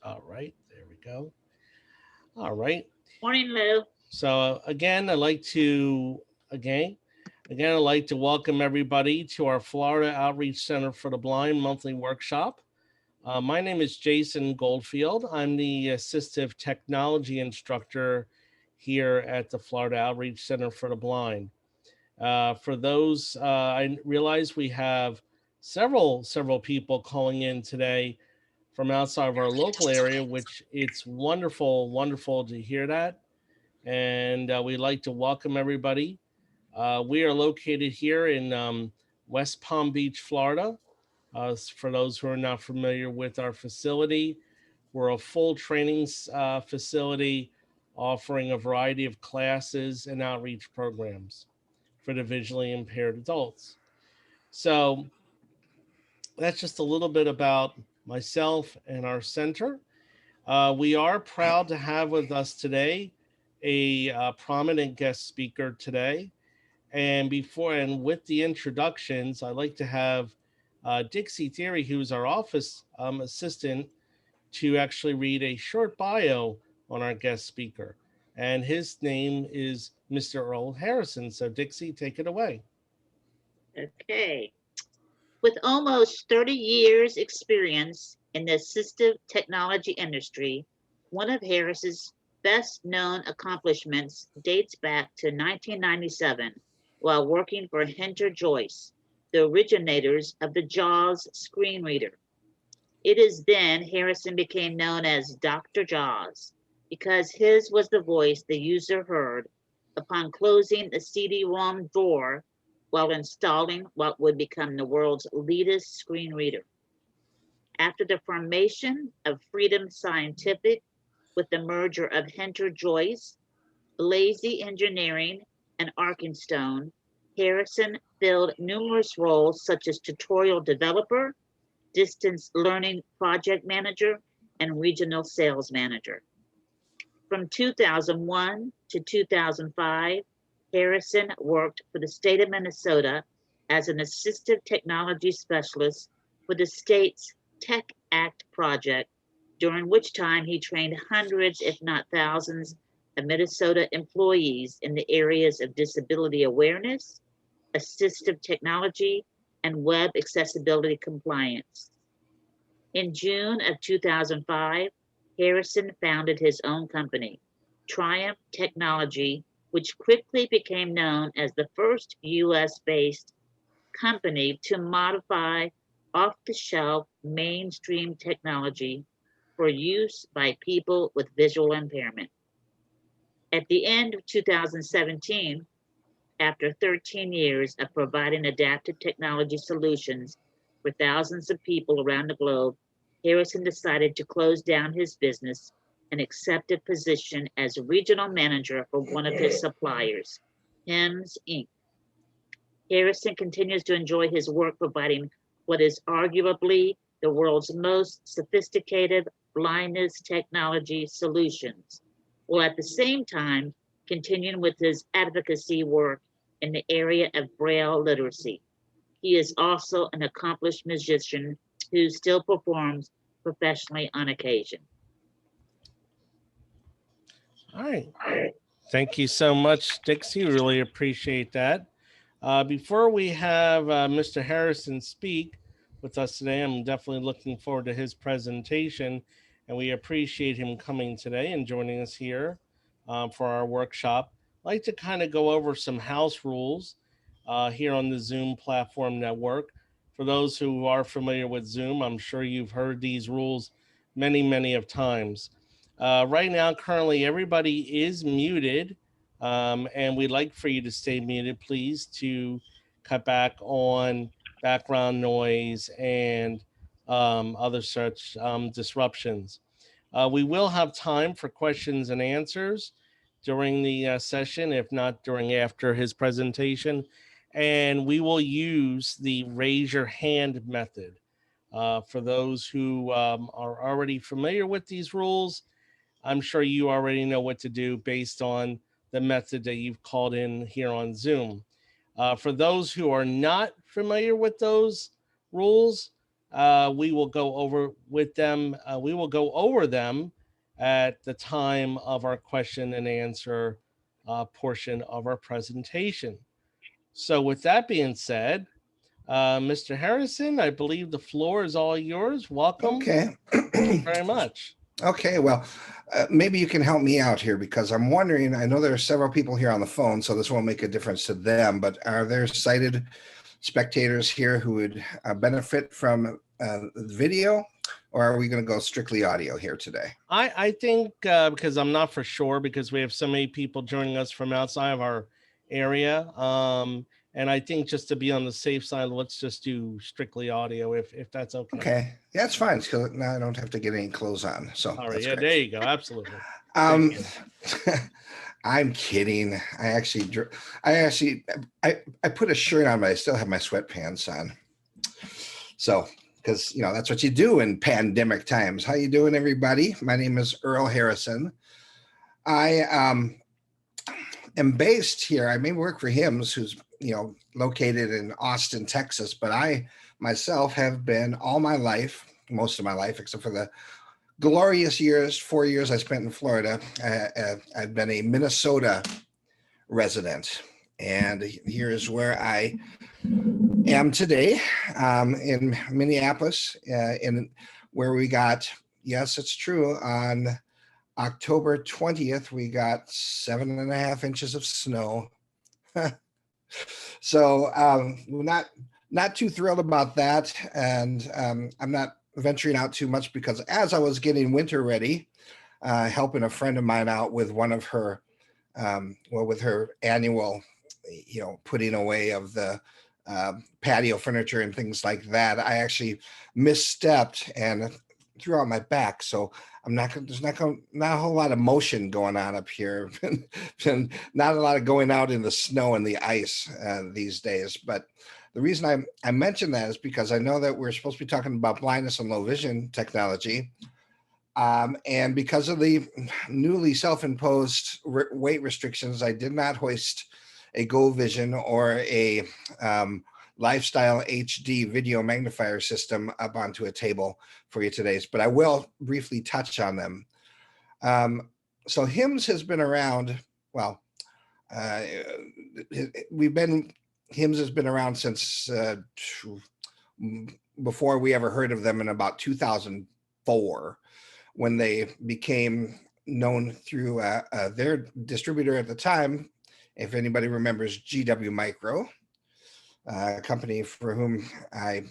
All right, there we go. All right. Morning, Lou. So again, again, I'd like to welcome everybody to our Florida Outreach Center for the Blind monthly workshop. My name is Jason Goldfield. I'm the assistive technology instructor here at the Florida Outreach Center for the Blind. For those, I realize we have several people calling in today from outside of our local area, which it's wonderful to hear that. And we'd like to welcome everybody. We are located here in West Palm Beach, Florida. For those who are not familiar with our facility, we're a full training facility offering a variety of classes and outreach programs for the visually impaired adults. So that's just a little bit about myself and our center. We are proud to have with us today a prominent guest speaker today. And with the introductions, I'd like to have Dixie Theory, who's our office assistant, to actually read a short bio on our guest speaker. And his name is Mr. Earl Harrison. So, Dixie, take it away. Okay. With almost 30 years experience in the assistive technology industry, one of Harris's best known accomplishments dates back to 1997 while working for Hunter Joyce, the originators of the JAWS screen reader. It is then Harrison became known as Dr. JAWS because his was the voice the user heard upon closing the CD-ROM drawer while installing what would become the world's leadest screen reader. After the formation of Freedom Scientific with the merger of Hunter Joyce, Lazy Engineering, and Arkenstone, Harrison filled numerous roles such as tutorial developer, distance learning project manager, and regional sales manager. From 2001 to 2005, Harrison worked for the state of Minnesota as an assistive technology specialist for the state's Tech Act project, during which time he trained hundreds, if not thousands, of Minnesota employees in the areas of disability awareness, assistive technology, and web accessibility compliance. In June of 2005, Harrison founded his own company, Triumph Technology, which quickly became known as the first US-based company to modify off-the-shelf mainstream technology for use by people with visual impairment. At the end of 2017, after 13 years of providing adaptive technology solutions for thousands of people around the globe, Harrison decided to close down his business and accept a position as regional manager for one of his suppliers, HIMS Inc. Harrison continues to enjoy his work providing what is arguably the world's most sophisticated blindness technology solutions, while at the same time continuing with his advocacy work in the area of Braille literacy. He is also an accomplished musician who still performs professionally on occasion. All right. Thank you so much, Dixie. Really appreciate that. Before we have Mr. Harrison speak with us today, I'm definitely looking forward to his presentation, and we appreciate him coming today and joining us here for our workshop. I'd like to kind of go over some house rules here on the Zoom platform network. For those who are familiar with Zoom, I'm sure you've heard these rules many of times. Right now, currently, everybody is muted, and we'd like for you to stay muted, please, to cut back on background noise and other such disruptions. We will have time for questions and answers during the session, if not during after his presentation, and we will use the raise your hand method. For those who are already familiar with these rules, I'm sure you already know what to do based on the method that you've called in here on Zoom. For those who are not familiar with those rules, we will go over with them. We will go over them at the time of our question and answer portion of our presentation. So, with that being said, Mr. Harrison, I believe the floor is all yours. Welcome. Okay. Thank you very much. Okay. Well, maybe you can help me out here because I'm wondering. I know there are several people here on the phone, so this won't make a difference to them. But are there sighted spectators here who would benefit from video, or are we going to go strictly audio here today? I think because I'm not for sure because we have so many people joining us from outside of our area. And I think just to be on the safe side, let's just do strictly audio if that's okay. Okay. Yeah, that's fine. So now I don't have to get any clothes on. So All right. that's Yeah, great. there you go. Absolutely. Thank Um, you. I'm kidding. I put a shirt on, but I still have my sweatpants on. So, because that's what you do in pandemic times. How you doing, everybody? My name is Earl Harrison. I am based here. I may work for HIMS, who's located in Austin, Texas, but I myself have been all my life, most of my life, except for the glorious 4 years I spent in Florida. I've been a Minnesota resident, and here is where I am today, in Minneapolis, in where we got, yes, it's true, on October 20th, we got 7.5 inches of snow. So we're not too thrilled about that, and I'm not venturing out too much because as I was getting winter ready, helping a friend of mine out with one of her, with her annual, putting away of the patio furniture and things like that, I actually misstepped and threw out my back. So there's not a whole lot of motion going on up here, and not a lot of going out in the snow and the ice these days. But the reason I mention that is because I know that we're supposed to be talking about blindness and low vision technology. And because of the newly self-imposed weight restrictions, I did not hoist a Go Vision or a Lifestyle HD video magnifier system up onto a table for you today, but I will briefly touch on them. So HIMS has been around. Well, HIMS has been around since before we ever heard of them in about 2004, when they became known through their distributor at the time. If anybody remembers GW Micro, a company for whom I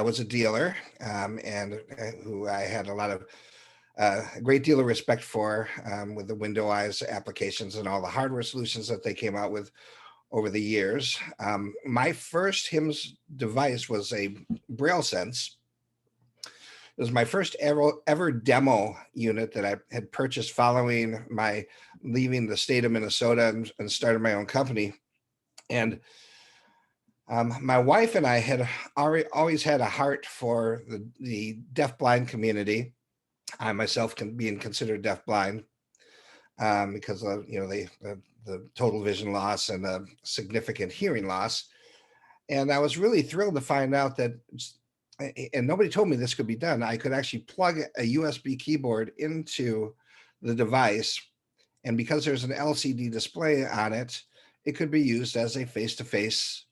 was a dealer, and who I had a great deal of respect for, with the Window Eyes applications and all the hardware solutions that they came out with over the years. My first HIMS device was a Braille Sense. It was my first ever demo unit that I had purchased following my leaving the state of Minnesota and started my own company. And my wife and I had always had a heart for the deafblind community. I myself being considered deafblind, because of the total vision loss and a significant hearing loss. And I was really thrilled to find out that, and nobody told me this could be done, I could actually plug a USB keyboard into the device, and because there's an LCD display on it, it could be used as a face-to-face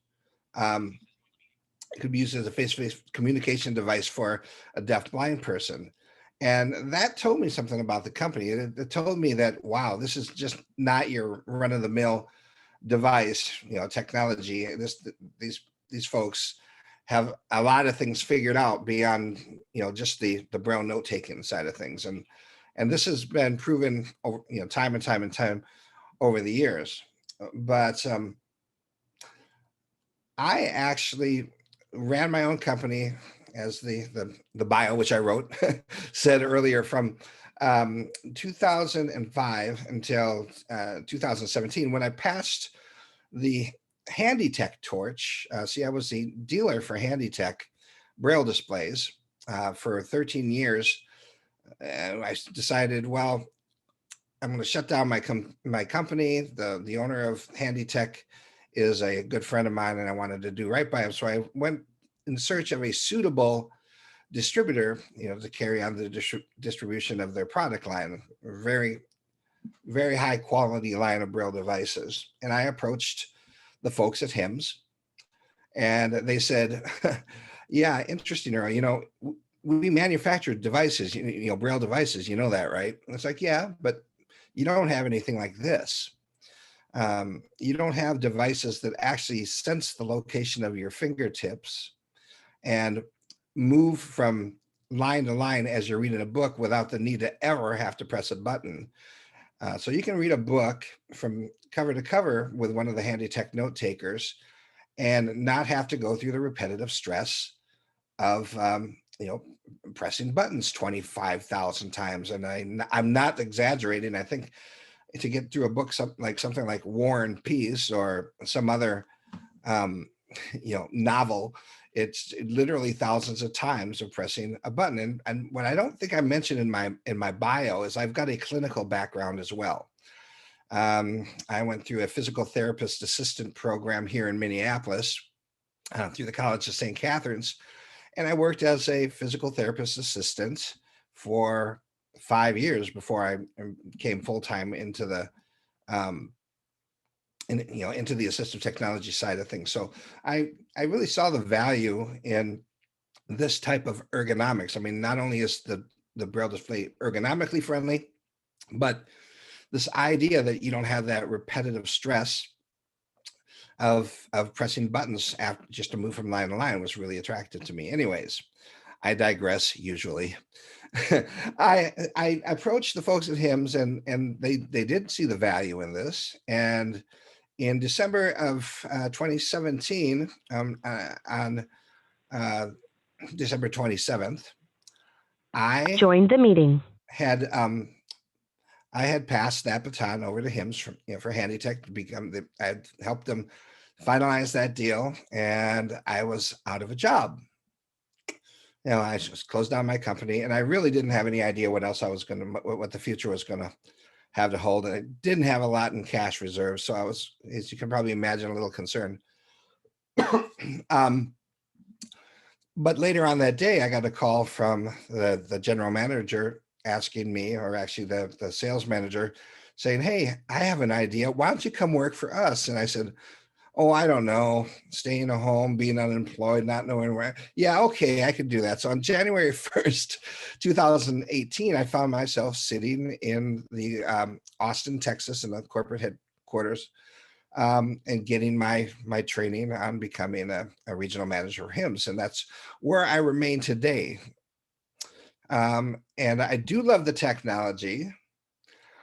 communication device for a deaf-blind person. And that told me something about the company. It told me that, wow, this is just not your run-of-the-mill device, technology. These folks have a lot of things figured out beyond, just the Braille note-taking side of things. And this has been proven over, time and time and time over the years. But I actually ran my own company, as the bio which I wrote said earlier, from 2005 until 2017, when I passed the HandyTech torch. I was the dealer for HandyTech Braille displays for 13 years. I decided, well, I'm going to shut down my company. The owner of HandyTech is a good friend of mine, and I wanted to do right by him. So I went in search of a suitable distributor, to carry on the distribution of their product line. Very, very high quality line of Braille devices. And I approached the folks at HIMS, and they said, yeah, interesting, Earl, we manufacture devices, Braille devices, you know that, right? And it's like, yeah, but you don't have anything like this. You don't have devices that actually sense the location of your fingertips and move from line to line as you're reading a book without the need to ever have to press a button. So you can read a book from cover to cover with one of the HandyTech note takers and not have to go through the repetitive stress of pressing buttons 25,000 times. And I'm not exaggerating. I think to get through a book something like War and Peace or some other novel, it's literally thousands of times of pressing a button. And what I don't think I mentioned in my bio is I've got a clinical background as well. I went through a physical therapist assistant program here in Minneapolis through the College of St. Catherine's. And I worked as a physical therapist assistant for 5 years before I came full-time into the into the assistive technology side of things. So I really saw the value in this type of ergonomics. I mean, not only is the Braille display ergonomically friendly, but this idea that you don't have that repetitive stress of pressing buttons just to move from line to line was really attractive to me. Anyways, I digress usually. I approached the folks at HIMS and they did see the value in this. And in December of 2017, on December 27th, I joined the meeting. I had passed that baton over to HIMS for HandyTech to become I had helped them finalize that deal, and I was out of a job. I just closed down my company, and I really didn't have any idea what else what the future was going to have to hold. And I didn't have a lot in cash reserves, so I was, as you can probably imagine, a little concerned. But later on that day, I got a call from the general manager asking me, or actually the sales manager, saying, "Hey, I have an idea. Why don't you come work for us?" And I said, "Oh, I don't know, staying at home, being unemployed, not knowing where." Yeah, okay, I could do that. So on January 1st, 2018, I found myself sitting in the Austin, Texas, in the corporate headquarters, and getting my training on becoming a regional manager for HIMS. And that's where I remain today. And I do love the technology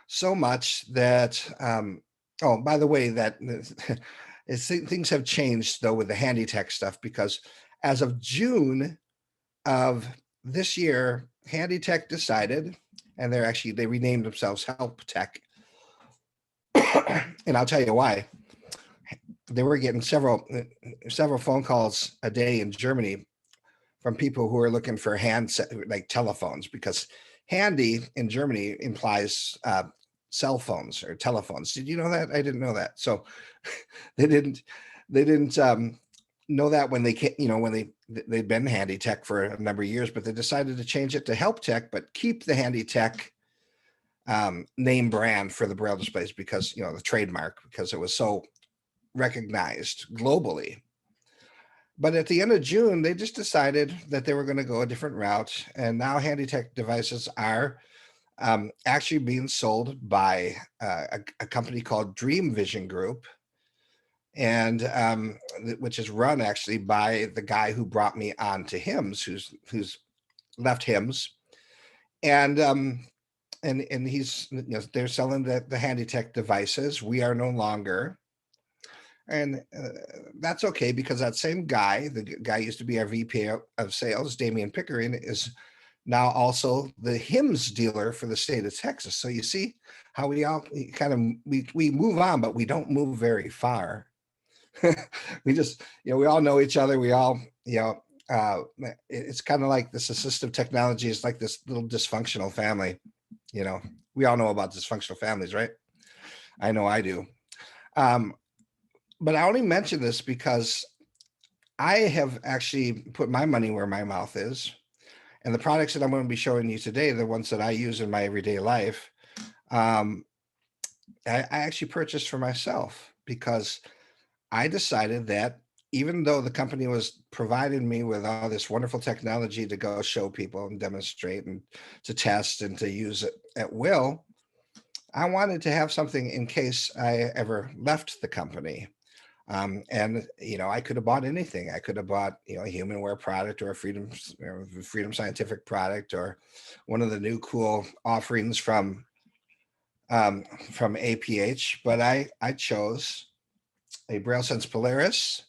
so much that, oh, by the way, that things have changed though with the HandyTech stuff, because as of June of this year, HandyTech decided, and they renamed themselves Help Tech. And I'll tell you why. They were getting several phone calls a day in Germany from people who are looking for like telephones, because handy in Germany implies cell phones or telephones. Did you know that? I didn't know that. So they didn't know that when they came, when they'd been HandyTech for a number of years, but they decided to change it to Help Tech, but keep the HandyTech name brand for the Braille displays, because the trademark, because it was so recognized globally. But at the end of June, they just decided that they were going to go a different route. And now HandyTech devices are actually being sold by a company called Dream Vision Group, and which is run actually by the guy who brought me on to HIMS, who's left HIMS. And he's, they're selling the HandyTech devices. We are no longer. And that's okay, because that same guy, the guy used to be our VP of sales, Damian Pickering, is now also the HIMS dealer for the state of Texas. So you see how we all kind of, we move on, but we don't move very far. We just, we all know each other. We all, it's kind of like this assistive technology is like this little dysfunctional family. We all know about dysfunctional families, right? I know I do. But I only mention this because I have actually put my money where my mouth is. And the products that I'm going to be showing you today, the ones that I use in my everyday life, um, I actually purchased for myself because I decided that even though the company was providing me with all this wonderful technology to go show people and demonstrate and to test and to use it at will, I wanted to have something in case I ever left the company. And I could have bought anything. I could have bought a humanware product or a Freedom Scientific product or one of the new cool offerings from APH. But I chose a Braille Sense Polaris,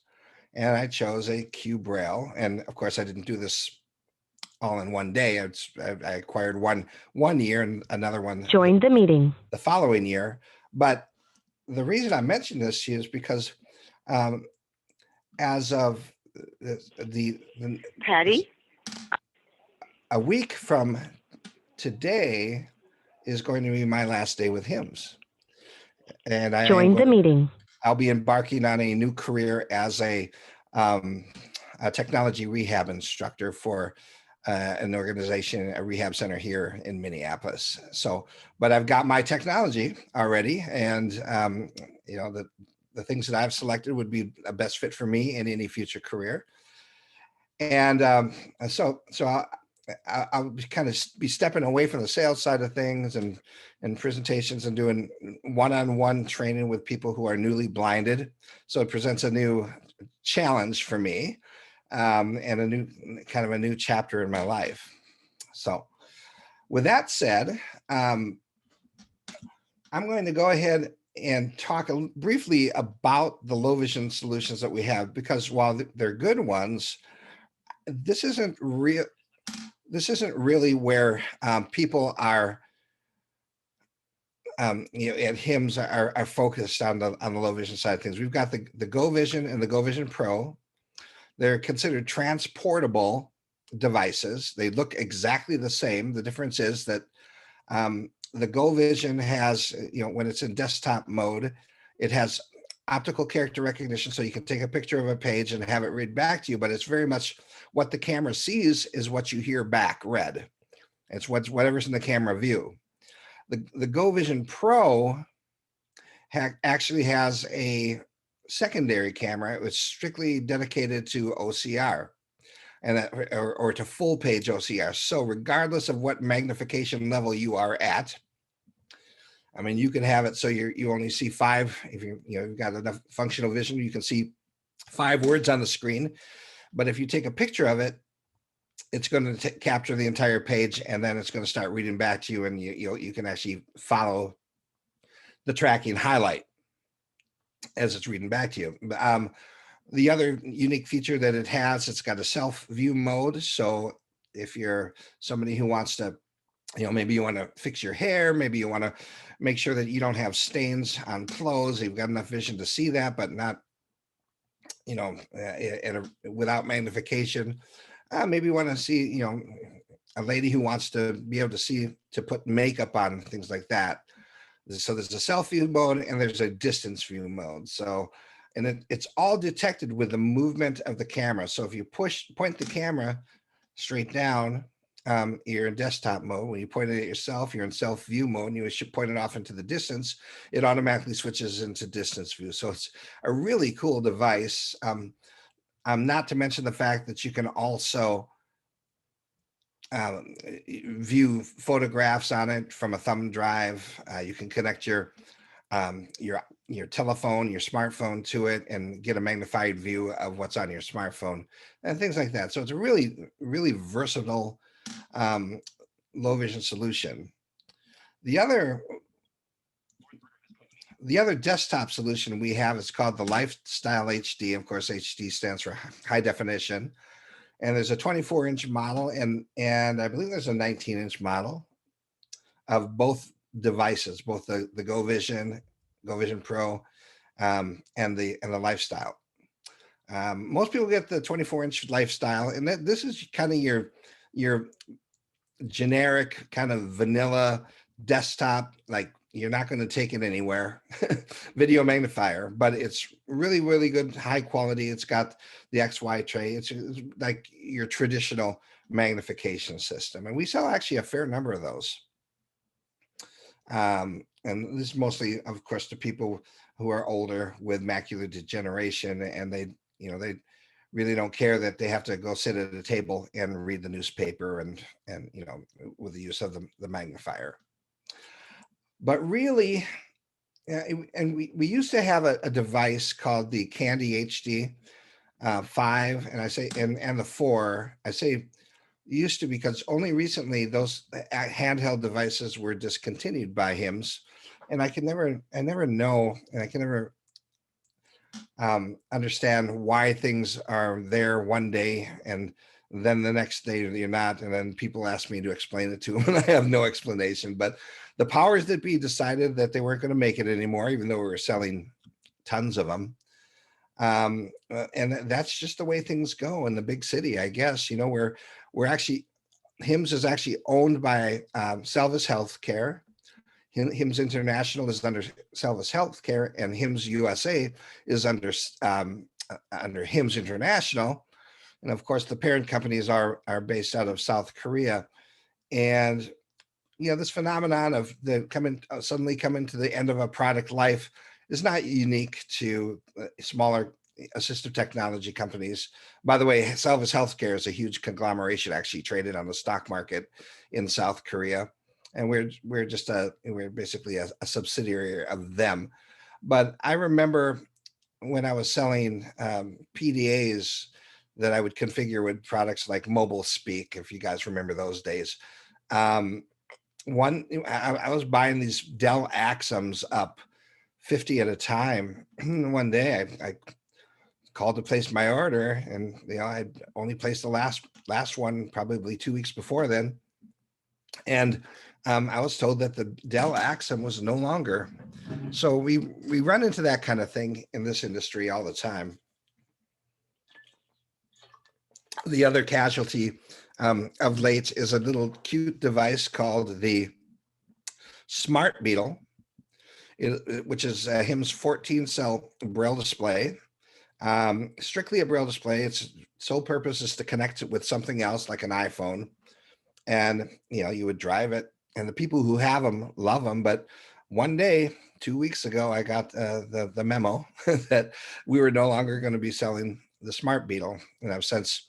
and I chose a Q Braille. And of course, I didn't do this all in one day. I acquired one year and another one Joined the meeting. the following year. But the reason I mention this is because um, as of the Patty? a week from today is going to be my last day with HIMS, and Joined the meeting. I'll be embarking on a new career as a technology rehab instructor for an organization, a rehab center here in Minneapolis. So, but I've got my technology already, and the things that I've selected would be a best fit for me in any future career. And so I'll kind of be stepping away from the sales side of things and presentations and doing one-on-one training with people who are newly blinded. So it presents a new challenge for me and a new chapter in my life. So with that said, I'm going to go ahead and talk briefly about the low vision solutions that we have, because while they're good ones, this isn't really where people are at HIMS are focused on the low vision side of things. We've got the Go Vision and the Go Vision Pro. They're considered transportable devices. They look exactly the same. The difference is that the Go Vision has, when it's in desktop mode, it has optical character recognition, so you can take a picture of a page and have it read back to you, but it's very much what the camera sees is what you hear back read. It's whatever's in the camera view. The Go Vision Pro actually has a secondary camera. It was strictly dedicated to OCR or to full page OCR. So regardless of what magnification level you are at, I mean, you can have it so you only see 5. If you've got enough functional vision, you can see 5 words on the screen. But if you take a picture of it, it's going to capture the entire page, and then it's going to start reading back to you, and you can actually follow the tracking highlight as it's reading back to you. The other unique feature that it has, it's got a self-view mode. So if you're somebody who wants to, maybe you want to fix your hair, maybe you want to make sure that you don't have stains on clothes, you've got enough vision to see that, but not, without magnification. Maybe you want to see, a lady who wants to be able to see, to put makeup on, things like that. So there's a self-view mode and there's a distance view mode. So, and it's all detected with the movement of the camera. So if you point the camera straight down, you're in desktop mode. When you point it at yourself, you're in self-view mode, and you should point it off into the distance, it automatically switches into distance view. So it's a really cool device. Not to mention the fact that you can also view photographs on it from a thumb drive. You can connect your telephone, your smartphone to it, and get a magnified view of what's on your smartphone and things like that. So it's a really, really versatile low vision solution. The other desktop solution we have is called the Lifestyle HD. Of course, HD stands for high definition. And there's a 24-inch model, and I believe there's a 19-inch model of both devices, both the Go Vision Pro, and the Lifestyle. Most people get the 24-inch Lifestyle, and this is kind of your generic kind of vanilla desktop, like you're not going to take it anywhere. Video magnifier, but it's really, really good, high quality. It's got the XY tray. It's like your traditional magnification system. And we sell actually a fair number of those. And this is mostly, of course, to people who are older with macular degeneration, and they really don't care that they have to go sit at a table and read the newspaper and with the use of the magnifier. But really, and we used to have a device called the Candy HD 5, and I say and the 4. I say used to because only recently those handheld devices were discontinued by HIMS, and I never know, and I can never understand why things are there one day and then the next day you're not, and then people ask me to explain it to them and I have no explanation. But the powers that be decided that they weren't going to make it anymore, even though we were selling tons of them. And that's just the way things go in the big city, I guess. We're actually, HIMS is actually owned by Salvis Healthcare. HIMS International is under Salvis Healthcare, and HIMS USA is under HIMS International. And of course, the parent companies are based out of South Korea. And this phenomenon of suddenly coming to the end of a product life is not unique to smaller assistive technology companies. By the way, Salvis Healthcare is a huge conglomeration, actually traded on the stock market in South Korea, and we're basically a subsidiary of them. But I remember when I was selling PDAs that I would configure with products like Mobile Speak, if you guys remember those days. I was buying these Dell Axims up 50 at a time. One day I called to place my order, and I'd only placed the last one probably 2 weeks before then. And I was told that the Dell Axim was no longer. So we run into that kind of thing in this industry all the time. The other casualty of late is a little cute device called the Smart Beetle, which is a HIMS 14 cell Braille display. Strictly a Braille display. Its sole purpose is to connect it with something else like an iPhone. And, you would drive it, and the people who have them love them. But one day, 2 weeks ago, I got the memo that we were no longer going to be selling the Smart Beetle. And I've since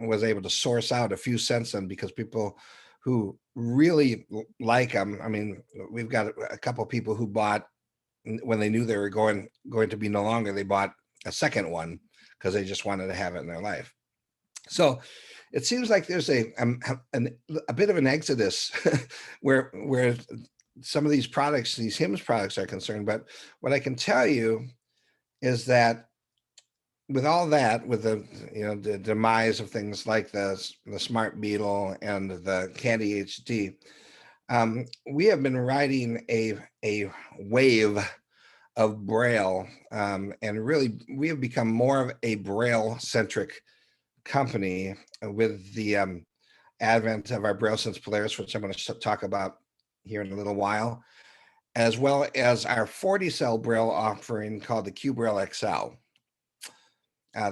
was able to source out a few cents them because people who really like them, I mean, we've got a couple of people who bought when they knew they were going to be no longer, they bought a second one because they just wanted to have it in their life. So it seems like there's a bit of an exodus where some of these products, these HIMS products are concerned. But what I can tell you is that with all that, with the demise of things like the Smart Beetle and the Candy HD, we have been riding a wave of Braille, and really we have become more of a Braille centric company with the advent of our Braille Sense Polaris, which I'm going to talk about here in a little while, as well as our 40 cell Braille offering called the Q Braille XL.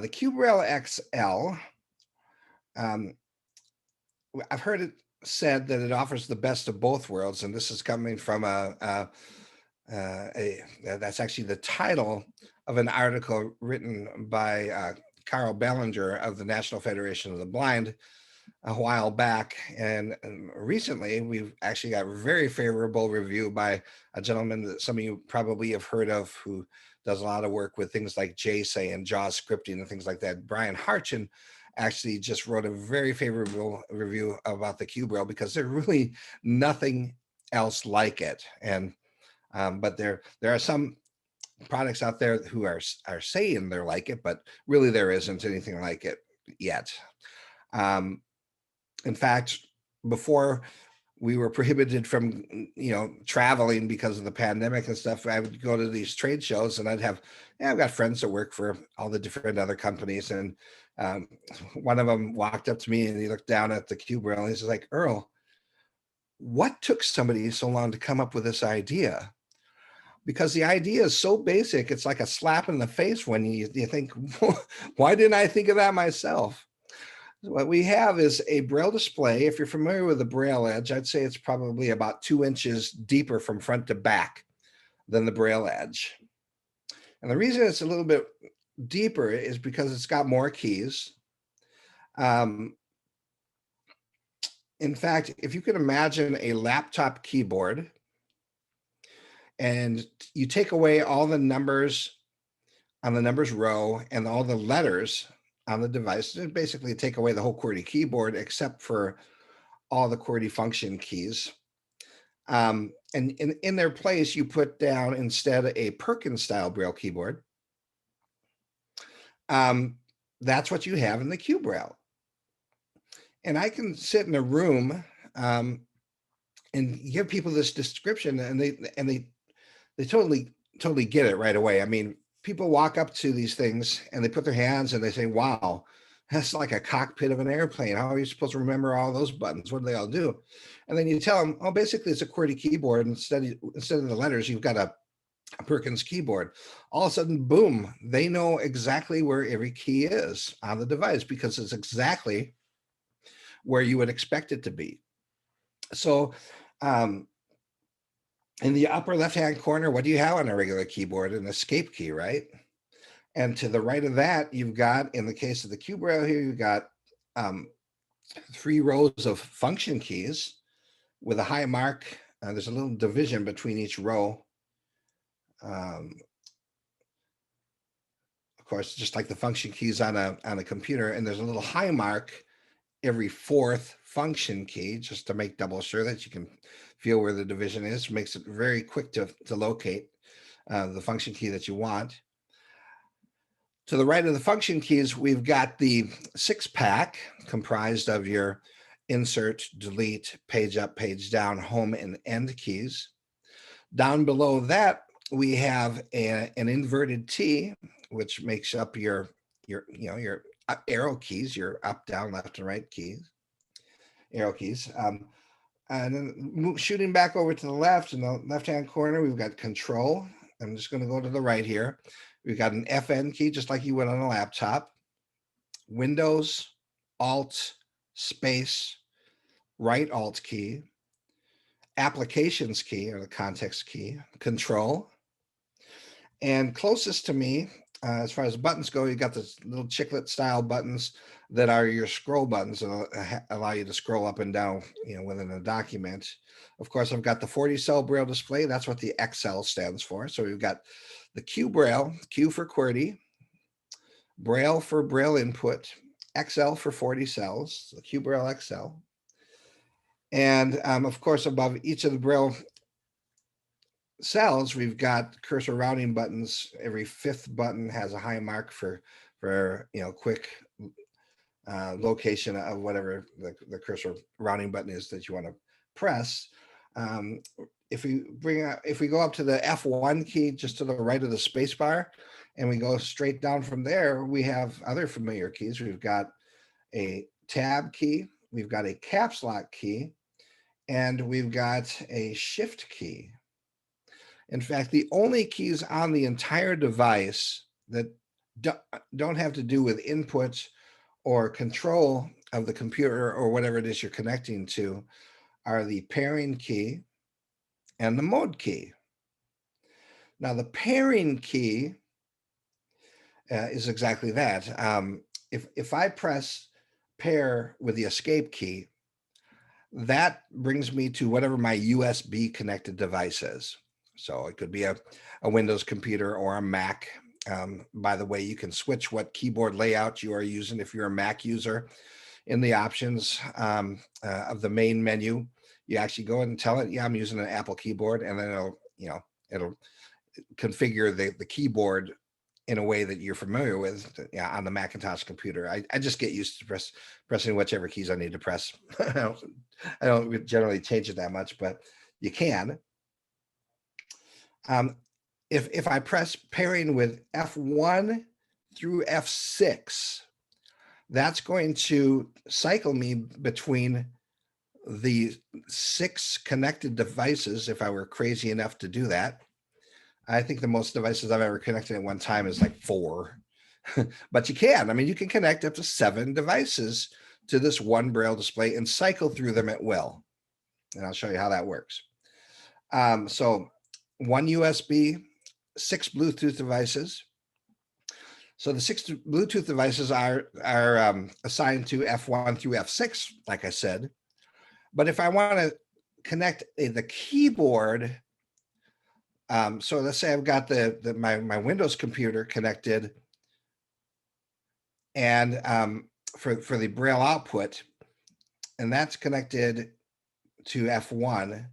The Q Braille XL, I've heard it said that it offers the best of both worlds, and this is coming from that's actually the title of an article written by Carl Ballinger of the National Federation of the Blind a while back. And recently, we've actually got a very favorable review by a gentleman that some of you probably have heard of, who does a lot of work with things like JSay and JAWS scripting and things like that. Brian Harchin actually just wrote a very favorable review about the Q Braille because there's really nothing else like it. And but there are some products out there who are saying they're like it, but really there isn't anything like it yet. In fact, before we were prohibited from traveling because of the pandemic and stuff, I would go to these trade shows, and I've got friends that work for all the different other companies, and one of them walked up to me and he looked down at the Q Braille and he's like, "Earl, what took somebody so long to come up with this idea? Because the idea is so basic, it's like a slap in the face when you think, why didn't I think of that myself? What we have is a Braille display. If you're familiar with the Braille Edge, I'd say it's probably about 2 inches deeper from front to back than the Braille Edge. And the reason it's a little bit deeper is because it's got more keys. In fact, if you could imagine a laptop keyboard and you take away all the numbers on the numbers row and all the letters on the device, and basically take away the whole QWERTY keyboard except for all the QWERTY function keys. And in their place, you put down instead a Perkins style Braille keyboard. That's what you have in the Q Braille. And I can sit in a room and give people this description, and they totally get it right away. I mean, people walk up to these things and they put their hands and they say, wow, that's like a cockpit of an airplane. How are you supposed to remember all those buttons? What do they all do? And then you tell them, oh, basically it's a QWERTY keyboard. Instead of the letters, you've got a Perkins keyboard. All of a sudden, boom, they know exactly where every key is on the device because it's exactly where you would expect it to be. So in the upper left-hand corner, what do you have on a regular keyboard? An escape key, right? And to the right of that, you've got, in the case of the Q Braille here, you've got 3 rows of function keys with a high mark. There's a little division between each row. Of course, just like the function keys on a computer, and there's a little high mark every 4th function key, just to make double sure that you can feel where the division is. Makes it very quick to locate the function key that you want. To the right of the function keys, we've got the 6-pack comprised of your insert, delete, page up, page down, home, and end keys. Down below that, we have an inverted T, which makes up your arrow keys, your up, down, left, and right keys, arrow keys. And then shooting back over to the left, in the left-hand corner, we've got control. I'm just going to go to the right here. We've got an FN key, just like you would on a laptop. Windows, Alt, space, right Alt key, applications key, or the context key, control. And closest to me, as far as buttons go, you got this little chiclet style buttons that are your scroll buttons that allow you to scroll up and down, within a document. Of course, I've got the 40-cell Braille display. That's what the XL stands for. So we've got the Q Braille, Q for QWERTY, Braille for Braille input, XL for 40 cells, the Q Braille XL. And of course, above each of the Braille cells, we've got cursor routing buttons. Every 5th button has a high mark for quick location of whatever the cursor routing button is that you want to press. If we go up to the F1 key, just to the right of the space bar, and we go straight down from there, we have other familiar keys. We've got a tab key, we've got a caps lock key, and we've got a shift key. In fact, the only keys on the entire device that don't have to do with input or control of the computer or whatever it is you're connecting to are the pairing key and the mode key. Now, the pairing key is exactly that. If I press pair with the escape key, that brings me to whatever my USB connected device is. So it could be a Windows computer or a Mac. By the way, you can switch what keyboard layout you are using if you're a Mac user. In the options of the main menu, you actually go and tell it, yeah, I'm using an Apple keyboard, and then it'll configure the keyboard in a way that you're familiar with on the Macintosh computer. I just get used to pressing whichever keys I need to press. I don't generally change it that much, but you can. If I press pairing with F1 through F6, that's going to cycle me between the 6 connected devices, if I were crazy enough to do that. I think the most devices I've ever connected at one time is like 4. But you can. I mean, you can connect up to 7 devices to this one Braille display and cycle through them at will. And I'll show you how that works. So 1 USB, 6 Bluetooth devices. So the 6 Bluetooth devices are assigned to F1 through F6, like I said. But if I want to connect the keyboard, so let's say I've got my Windows computer connected, and for the Braille output, and that's connected to F1.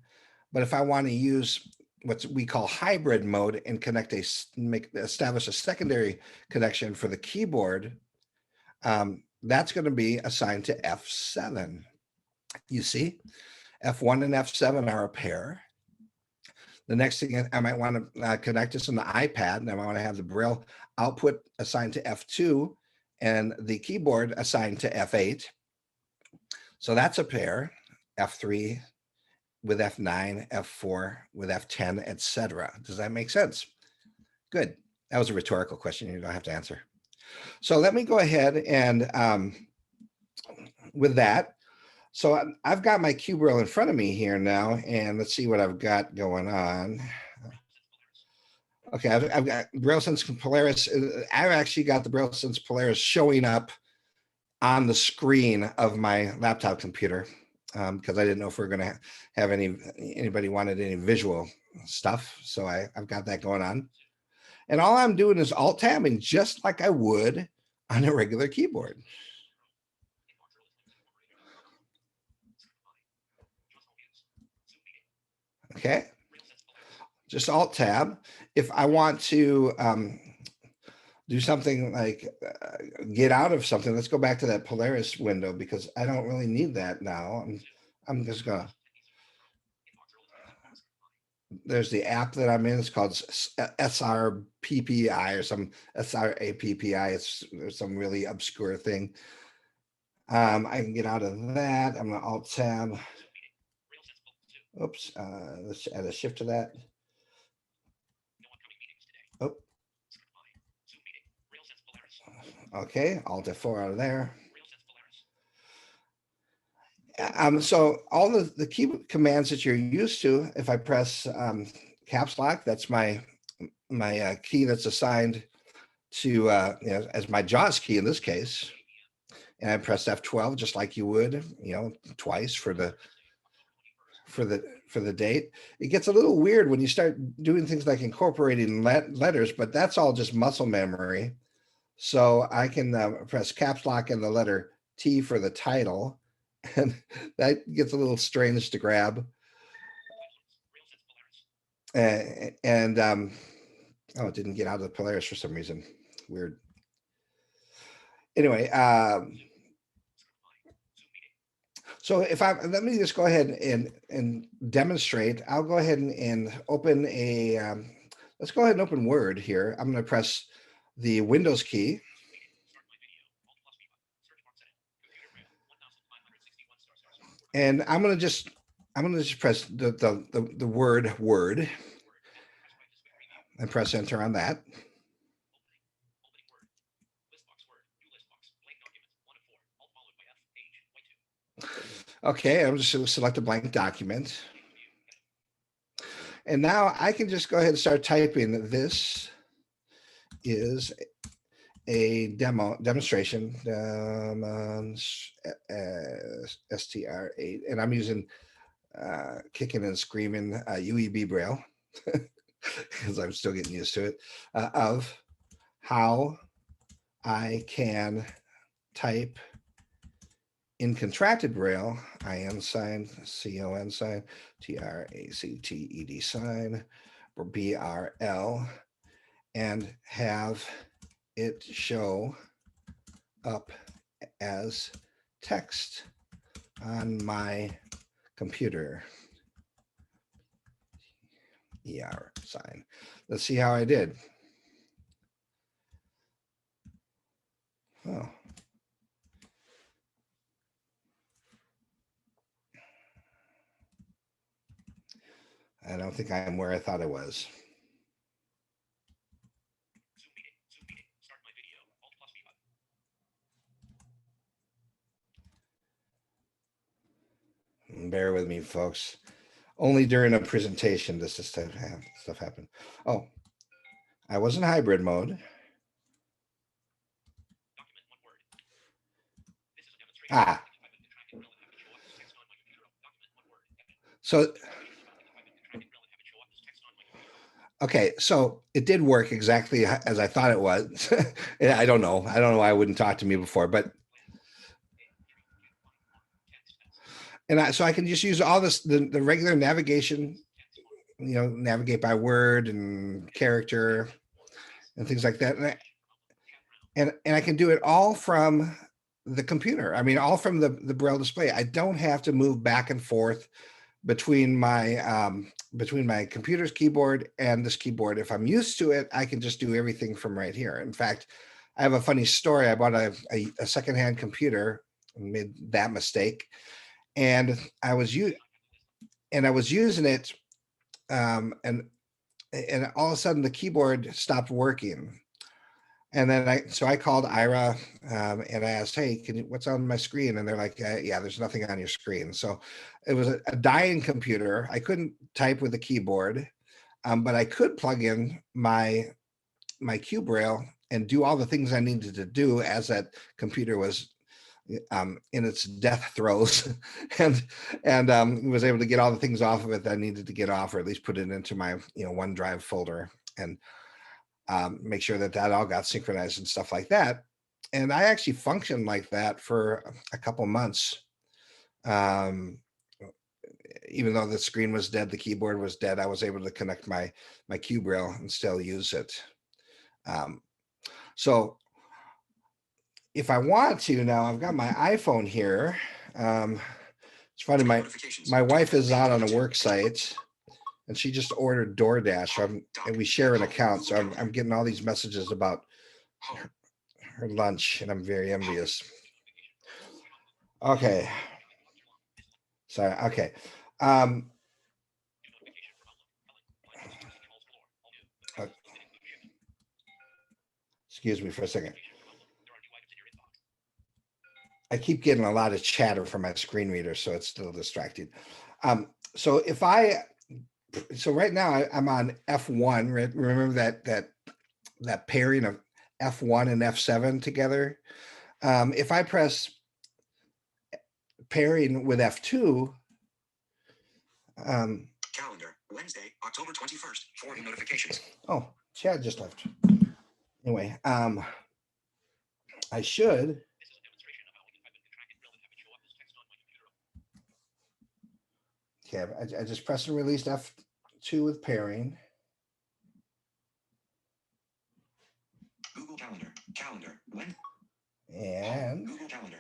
But if I want to use what we call hybrid mode and establish a secondary connection for the keyboard, that's going to be assigned to F7. You see, F1 and F7 are a pair. The next thing I might want to connect this on the iPad, and I want to have the Braille output assigned to F2 and the keyboard assigned to F8. So that's a pair, F3 with F9, F4 with F10, etc. Does that make sense? Good. That was a rhetorical question. You don't have to answer. So let me go ahead and with that. So I've got my QBraille in front of me here now, and let's see what I've got going on. Okay, I've got BrailleSense Polaris. I've actually got the BrailleSense Polaris showing up on the screen of my laptop computer because I didn't know if we are going to have anybody wanted any visual stuff. So I've got that going on. And all I'm doing is Alt-tabbing just like I would on a regular keyboard. Okay, just Alt-tab. If I want to do something like get out of something, let's go back to that Polaris window because I don't really need that now. I'm just gonna, there's the app that I'm in. It's called SRPPI or some SRAPPI. It's some really obscure thing. I can get out of that. I'm gonna Alt-tab. Oops, let's add a shift to that. Oh. Okay, Alt F4 out of there. So all the key commands that you're used to, if I press caps lock, that's my key that's assigned to as my JAWS key in this case, and I press F12 just like you would, twice for the date. It gets a little weird when you start doing things like incorporating letters, but that's all just muscle memory. So I can press caps lock and the letter T for the title, and that gets a little strange to grab. Oh, it didn't get out of the Polaris for some reason. Weird. Anyway, so let me just go ahead and demonstrate. I'll go ahead and open let's go ahead and open Word here. I'm going to press the Windows key. And I'm going to just press the word Word and press enter on that. Okay, I'm just going to select a blank document. And now I can just go ahead and start typing. This is a demonstration, STR8, and I'm using kicking and screaming UEB Braille because I'm still getting used to it, of how I can type in contracted Braille, IN sign, CON sign, TRACTED sign, or BRL, and have it show up as text on my computer. ER sign. Let's see how I did. Oh. I don't think I'm where I thought I was. Bear with me, folks. Only during a presentation does this stuff happen. Oh, I was in hybrid mode. So, okay, so it did work exactly as I thought it was. I don't know. I don't know why it wouldn't talk to me before, but so I can just use all this, the regular navigation, navigate by word and character and things like that. And I can do it all from the computer. I mean, all from the Braille display. I don't have to move back and forth between my computer's keyboard and this keyboard. If I'm used to it, I can just do everything from right here. In fact, I have a funny story. I bought a secondhand computer and made that mistake, and I was using it, and all of a sudden the keyboard stopped working. And then I called Ira, and I asked, hey, what's on my screen? And they're like, yeah, there's nothing on your screen. So it was a dying computer. I couldn't type with the keyboard, but I could plug in my Q Braille and do all the things I needed to do as that computer was in its death throes, and was able to get all the things off of it that I needed to get off, or at least put it into my OneDrive folder, and make sure that all got synchronized and stuff like that. And I actually functioned like that for a couple months. Even though the screen was dead, the keyboard was dead, I was able to connect my Q Braille and still use it. So if I want to now, I've got my iPhone here. It's funny, my wife is out on a work site, and she just ordered DoorDash, and we share an account. So I'm getting all these messages about her lunch, and I'm very envious. Okay. Sorry. Okay. Excuse me for a second. I keep getting a lot of chatter from my screen reader, so it's still distracting. So right now I'm on F1. Remember that pairing of F1 and F7 together? If I press pairing with F2, calendar, Wednesday, October 21st, 40 notifications. Oh, Chad just left. Anyway, I should. Okay, I just pressed and released F2 with pairing. Google Calendar, when? And Google Calendar.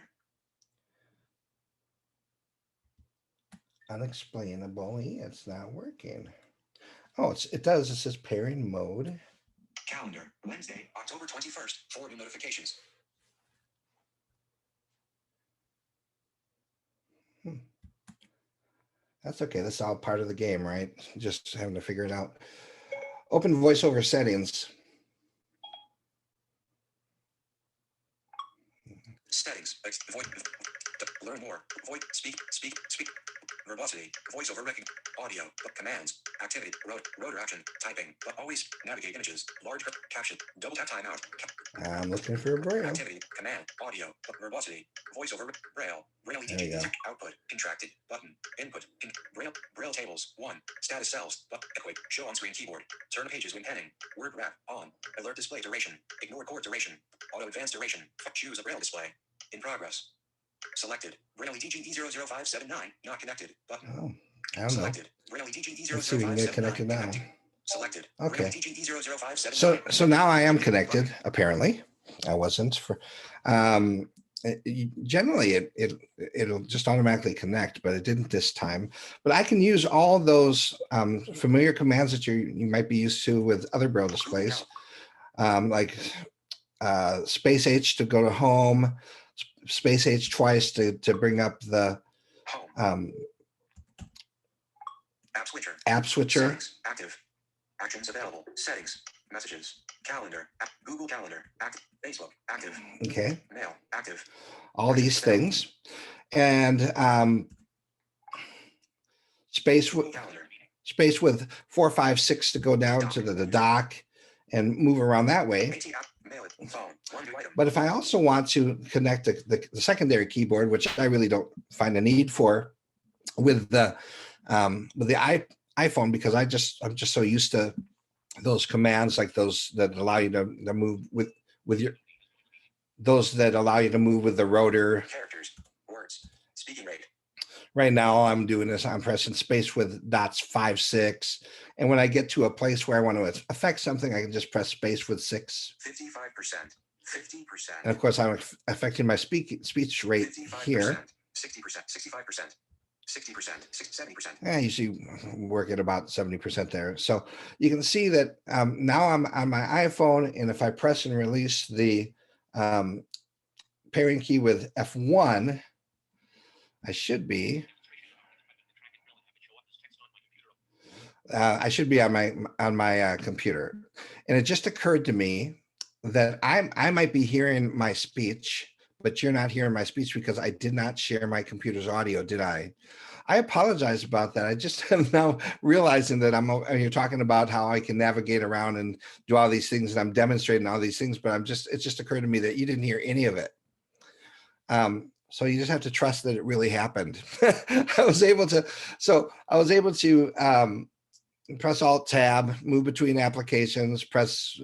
Unexplainably, it's not working. Oh, it does. It says pairing mode. Calendar, Wednesday, October 21st, 40 notifications. That's okay. That's all part of the game, right? Just having to figure it out. Open voiceover settings. Settings. Learn more. Voice. Speak. Verbosity. Voiceover recognition. Audio. Commands. Activity. Rotor action. Typing. But always navigate images. Large caption. Double tap timeout. I'm looking for a Braille. Activity. Command. Audio. Verbosity. Voiceover. Braille. Braille. Output. Contracted. Button. Input. Braille tables. 1. Status cells. Equate. Show on screen keyboard. Turn pages when penning. Word wrap. On. Alert display duration. Ignore chord duration. Auto advanced duration. Choose a Braille display. In progress. Selected. Braille DGE00579. Not connected. Button. Oh, I don't Selected. know. Braille DGE00579. Let's see if we can get connected now. Selected. Okay. DGE00579. So now I am connected. Apparently, I wasn't. Generally, it'll just automatically connect, but it didn't this time. But I can use all those familiar commands that you might be used to with other Braille displays, like space H to go to home, space H twice to bring up the App switcher. App switcher. Settings. Active. Actions available. Settings. Messages. Calendar. Google Calendar. Active. Facebook. Active. Okay. Mail. Active. All these things. And space with Calendar. space with 4, 5, 6 to go down to the dock and move around that way. AT app. Mail it. Phone. One new item. But if I also want to connect the secondary keyboard, which I really don't find a need for with the iPhone, because I'm just so used to those commands, like those that allow you to move with your, those that allow you to move with the rotor. Characters. Words. Speaking rate. Right now, all I'm doing is I'm pressing space with dots 5, 6. And when I get to a place where I want to affect something, I can just press space with 6. 55%. 50%. And of course, I'm affecting my speech rate 55%, here. 60%, 65%, 60%, 70%. I usually work at about 70% there. So you can see that now I'm on my iPhone, and if I press and release the pairing key with F1, I should be on my computer. And it just occurred to me that I might be hearing my speech, but you're not hearing my speech because I did not share my computer's audio, did I? I apologize about that. I just am now realizing that you're talking about how I can navigate around and do all these things, and I'm demonstrating all these things, but it just occurred to me that you didn't hear any of it. So you just have to trust that it really happened. I was able to press Alt Tab, move between applications, press,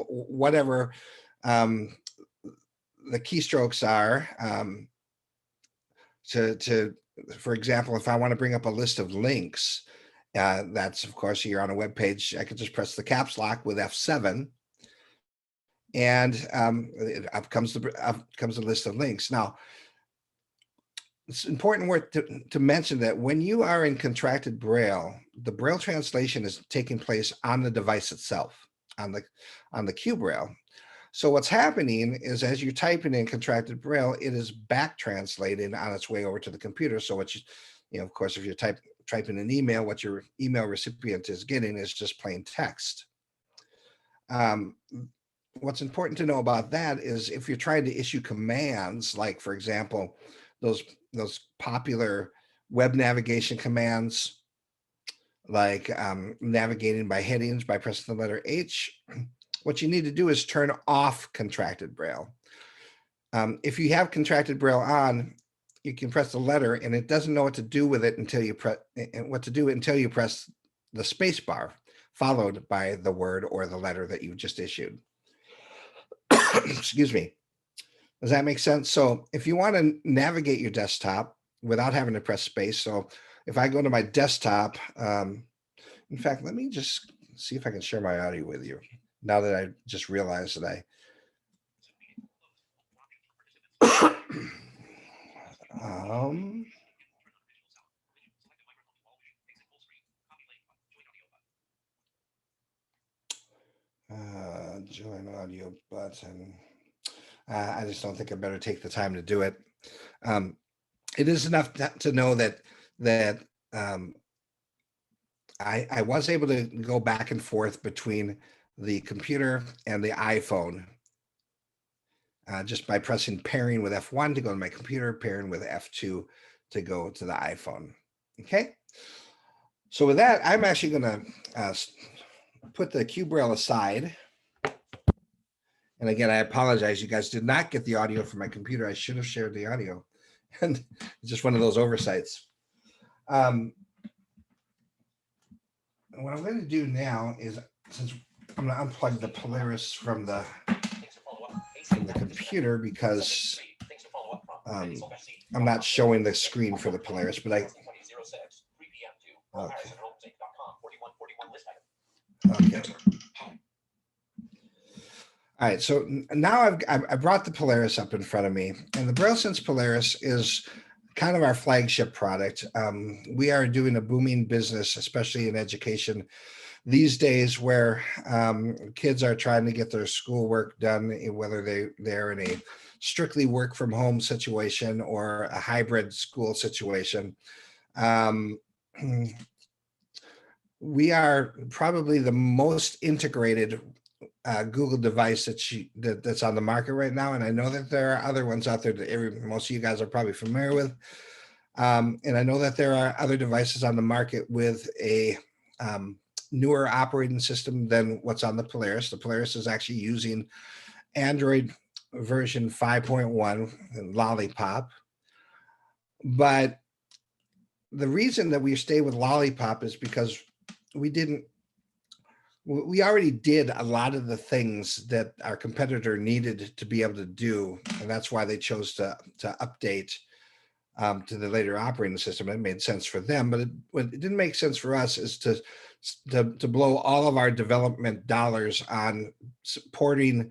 whatever the keystrokes are. For example, if I want to bring up a list of links, that's, of course, you're on a web page, I could just press the caps lock with F7, and up comes the list of links. Now, it's important to mention that when you are in contracted Braille, the Braille translation is taking place on the device itself, on the Q Braille. So what's happening is, as you're typing in contracted Braille, it is back translated on its way over to the computer. So what of course, if you're typing an email, what your email recipient is getting is just plain text. What's important to know about that is if you're trying to issue commands, like, for example, those popular web navigation commands, like navigating by headings by pressing the letter H, what you need to do is turn off contracted Braille. If you have contracted Braille on, you can press the letter and it doesn't know what to do with it until you press the space bar followed by the word or the letter that you just issued. Excuse me. Does that make sense? So if you want to navigate your desktop without having to press space, so if I go to my desktop, in fact, let me just see if I can share my audio with you now that I just realized that join audio button. I just don't think I better take the time to do it. It is enough to know that I was able to go back and forth between the computer and the iPhone just by pressing pairing with F1 to go to my computer, pairing with F2 to go to the iPhone. Okay. So with that, I'm actually going to put the Q Braille aside. And again, I apologize. You guys did not get the audio from my computer. I should have shared the audio. And it's just one of those oversights. What I'm going to do now is, since I'm going to unplug the Polaris from the computer, because I'm not showing the screen for the Polaris, but okay. All right, so now I brought the Polaris up in front of me, and the BrailleSense Polaris is kind of our flagship product. We are doing a booming business, especially in education these days, where kids are trying to get their schoolwork done, whether they're in a strictly work from home situation or a hybrid school situation. we are probably the most integrated Google device that's on the market right now. And I know that there are other ones out there that most of you guys are probably familiar with. And I know that there are other devices on the market with a newer operating system than what's on the Polaris. The Polaris is actually using Android version 5.1 and Lollipop. But the reason that we stay with Lollipop is because we already did a lot of the things that our competitor needed to be able to do. And that's why they chose to update to the later operating system. It made sense for them, but what it didn't make sense for us is to blow all of our development dollars on supporting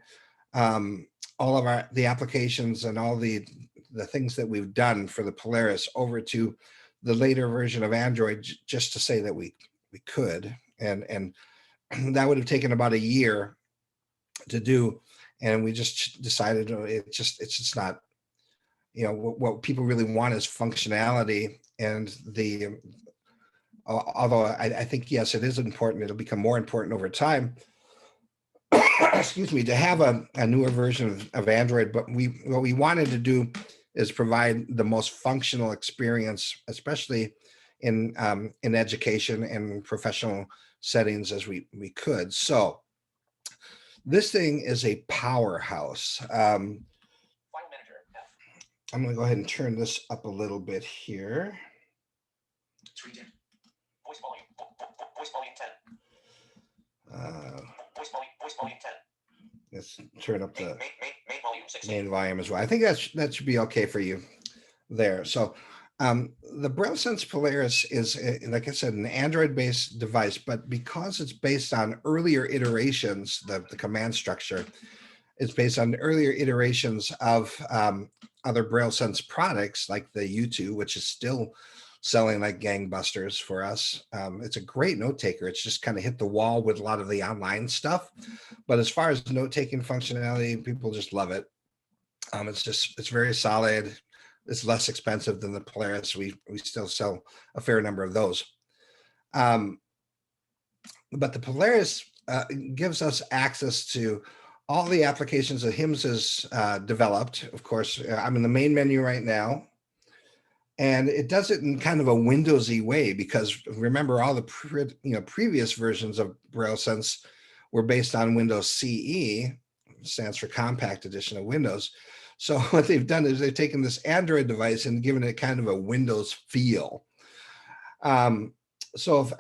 all of the applications and all the things that we've done for the Polaris over to the later version of Android, just to say that we could, and that would have taken about a year to do, and we just decided it's just not, what people really want is functionality. And although I think, yes, it is important, it'll become more important over time, excuse me, to have a newer version of Android. But what we wanted to do is provide the most functional experience, especially in education and professional settings as we could. So this thing is a powerhouse. I'm going to go ahead and turn this up a little bit here. Screen dim. Voice volume. Voice volume 10. Voice volume 10. Let's turn up the Main volume 16. main volume as well. I think that should be okay for you there. So the BrailleSense Polaris is, like I said, an Android-based device, but because it's based on earlier iterations, the command structure is based on earlier iterations of other BrailleSense products like the U2, which is still selling like gangbusters for us. It's a great note taker. It's just kind of hit the wall with a lot of the online stuff. But as far as note taking functionality, people just love it. It's very solid. It's less expensive than the Polaris. We still sell a fair number of those. But the Polaris gives us access to all the applications that HIMS has developed. Of course, I'm in the main menu right now. And it does it in kind of a Windowsy way, because remember, all the previous versions of BrailleSense were based on Windows CE, stands for Compact Edition of Windows. So what they've done is they've taken this Android device and given it kind of a Windows feel. So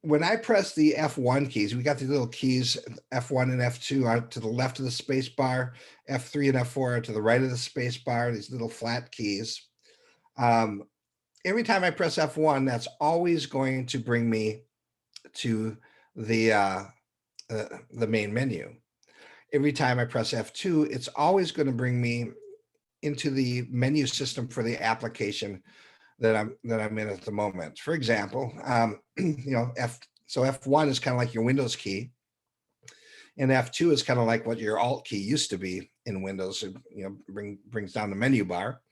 when I press the F1 keys, we got these little keys, F1 and F2 are to the left of the space bar, F3 and F4 are to the right of the space bar, these little flat keys. Every time I press F1, that's always going to bring me to the main menu. Every time I press F2, it's always going to bring me into the menu system for the application that I'm in at the moment. For example, F1 is kind of like your Windows key, and F2 is kind of like what your Alt key used to be in Windows. It, brings down the menu bar.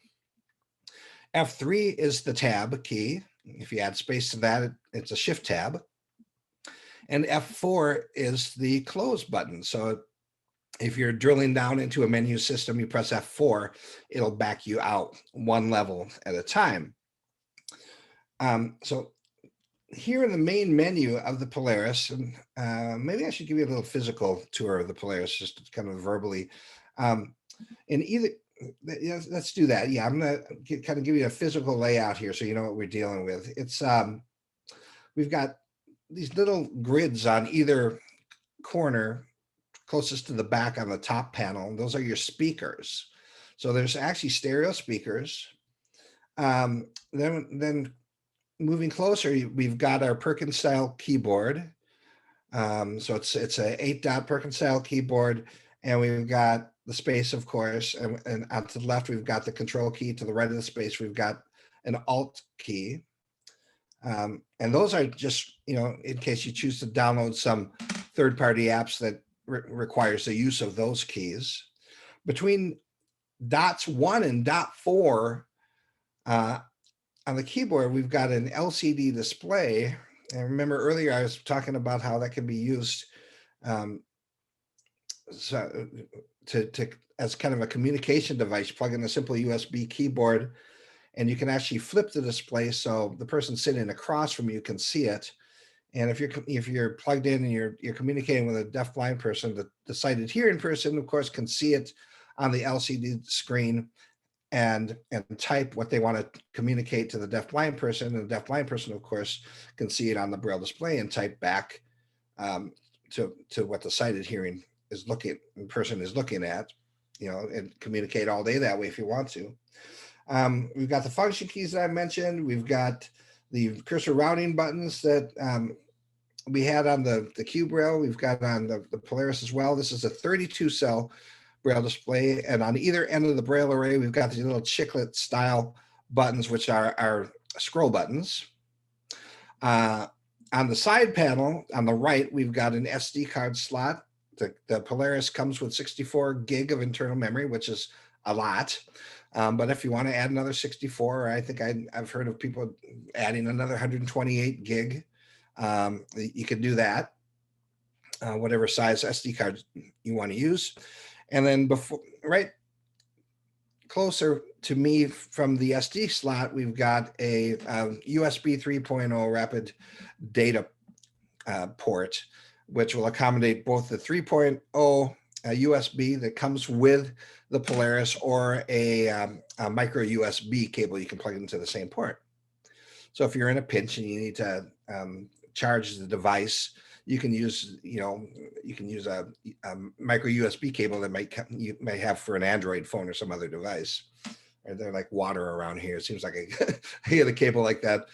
F3 is the tab key. If you add space to that, it's a Shift tab. And F4 is the close button. So if you're drilling down into a menu system, you press F4, it'll back you out one level at a time. So here in the main menu of the Polaris, and maybe I should give you a little physical tour of the Polaris, just kind of verbally. Let's do that. Yeah, I'm gonna kind of give you a physical layout here so you know what we're dealing with. It's we've got these little grids on either corner closest to the back on the top panel. Those are your speakers. So there's actually stereo speakers. Then moving closer, we've got our Perkins style keyboard. So it's a 8-dot Perkins style keyboard, and we've got the space, of course, and out to the left we've got the control key. To the right of the space we've got an Alt key, and those are just in case you choose to download some third-party apps that requires the use of those keys. Between dots 1 and dot 4 on the keyboard, we've got an LCD display And remember earlier, I was talking about how that can be used um, so, to as kind of a communication device. Plug in a simple USB keyboard, and you can actually flip the display so the person sitting across from you can see it. And if you're plugged in and you're communicating with a deafblind person, the sighted hearing person, of course, can see it on the LCD screen and type what they want to communicate to the deafblind person. And the deafblind person, of course, can see it on the braille display and type back to what the sighted hearing person is looking at, and communicate all day that way if you want to. We've got the function keys that I mentioned. We've got the cursor routing buttons that we had on the Cube Braille. We've got on the Polaris as well. This is a 32 cell Braille display. And on either end of the Braille array, we've got these little chiclet style buttons, which are our scroll buttons. On the side panel, on the right, we've got an SD card slot. The Polaris comes with 64 gig of internal memory, which is a lot. But if you want to add another 64, I think I've heard of people adding another 128 gig. You can do that, whatever size SD card you want to use. And then right closer to me from the SD slot, we've got a USB 3.0 rapid data port, which will accommodate both the 3.0 USB that comes with the Polaris or a micro USB cable you can plug into the same port. So if you're in a pinch and you need to charge the device, you can use a micro USB cable that you may have for an Android phone or some other device. Or they're like water around here. It seems like I get a cable like that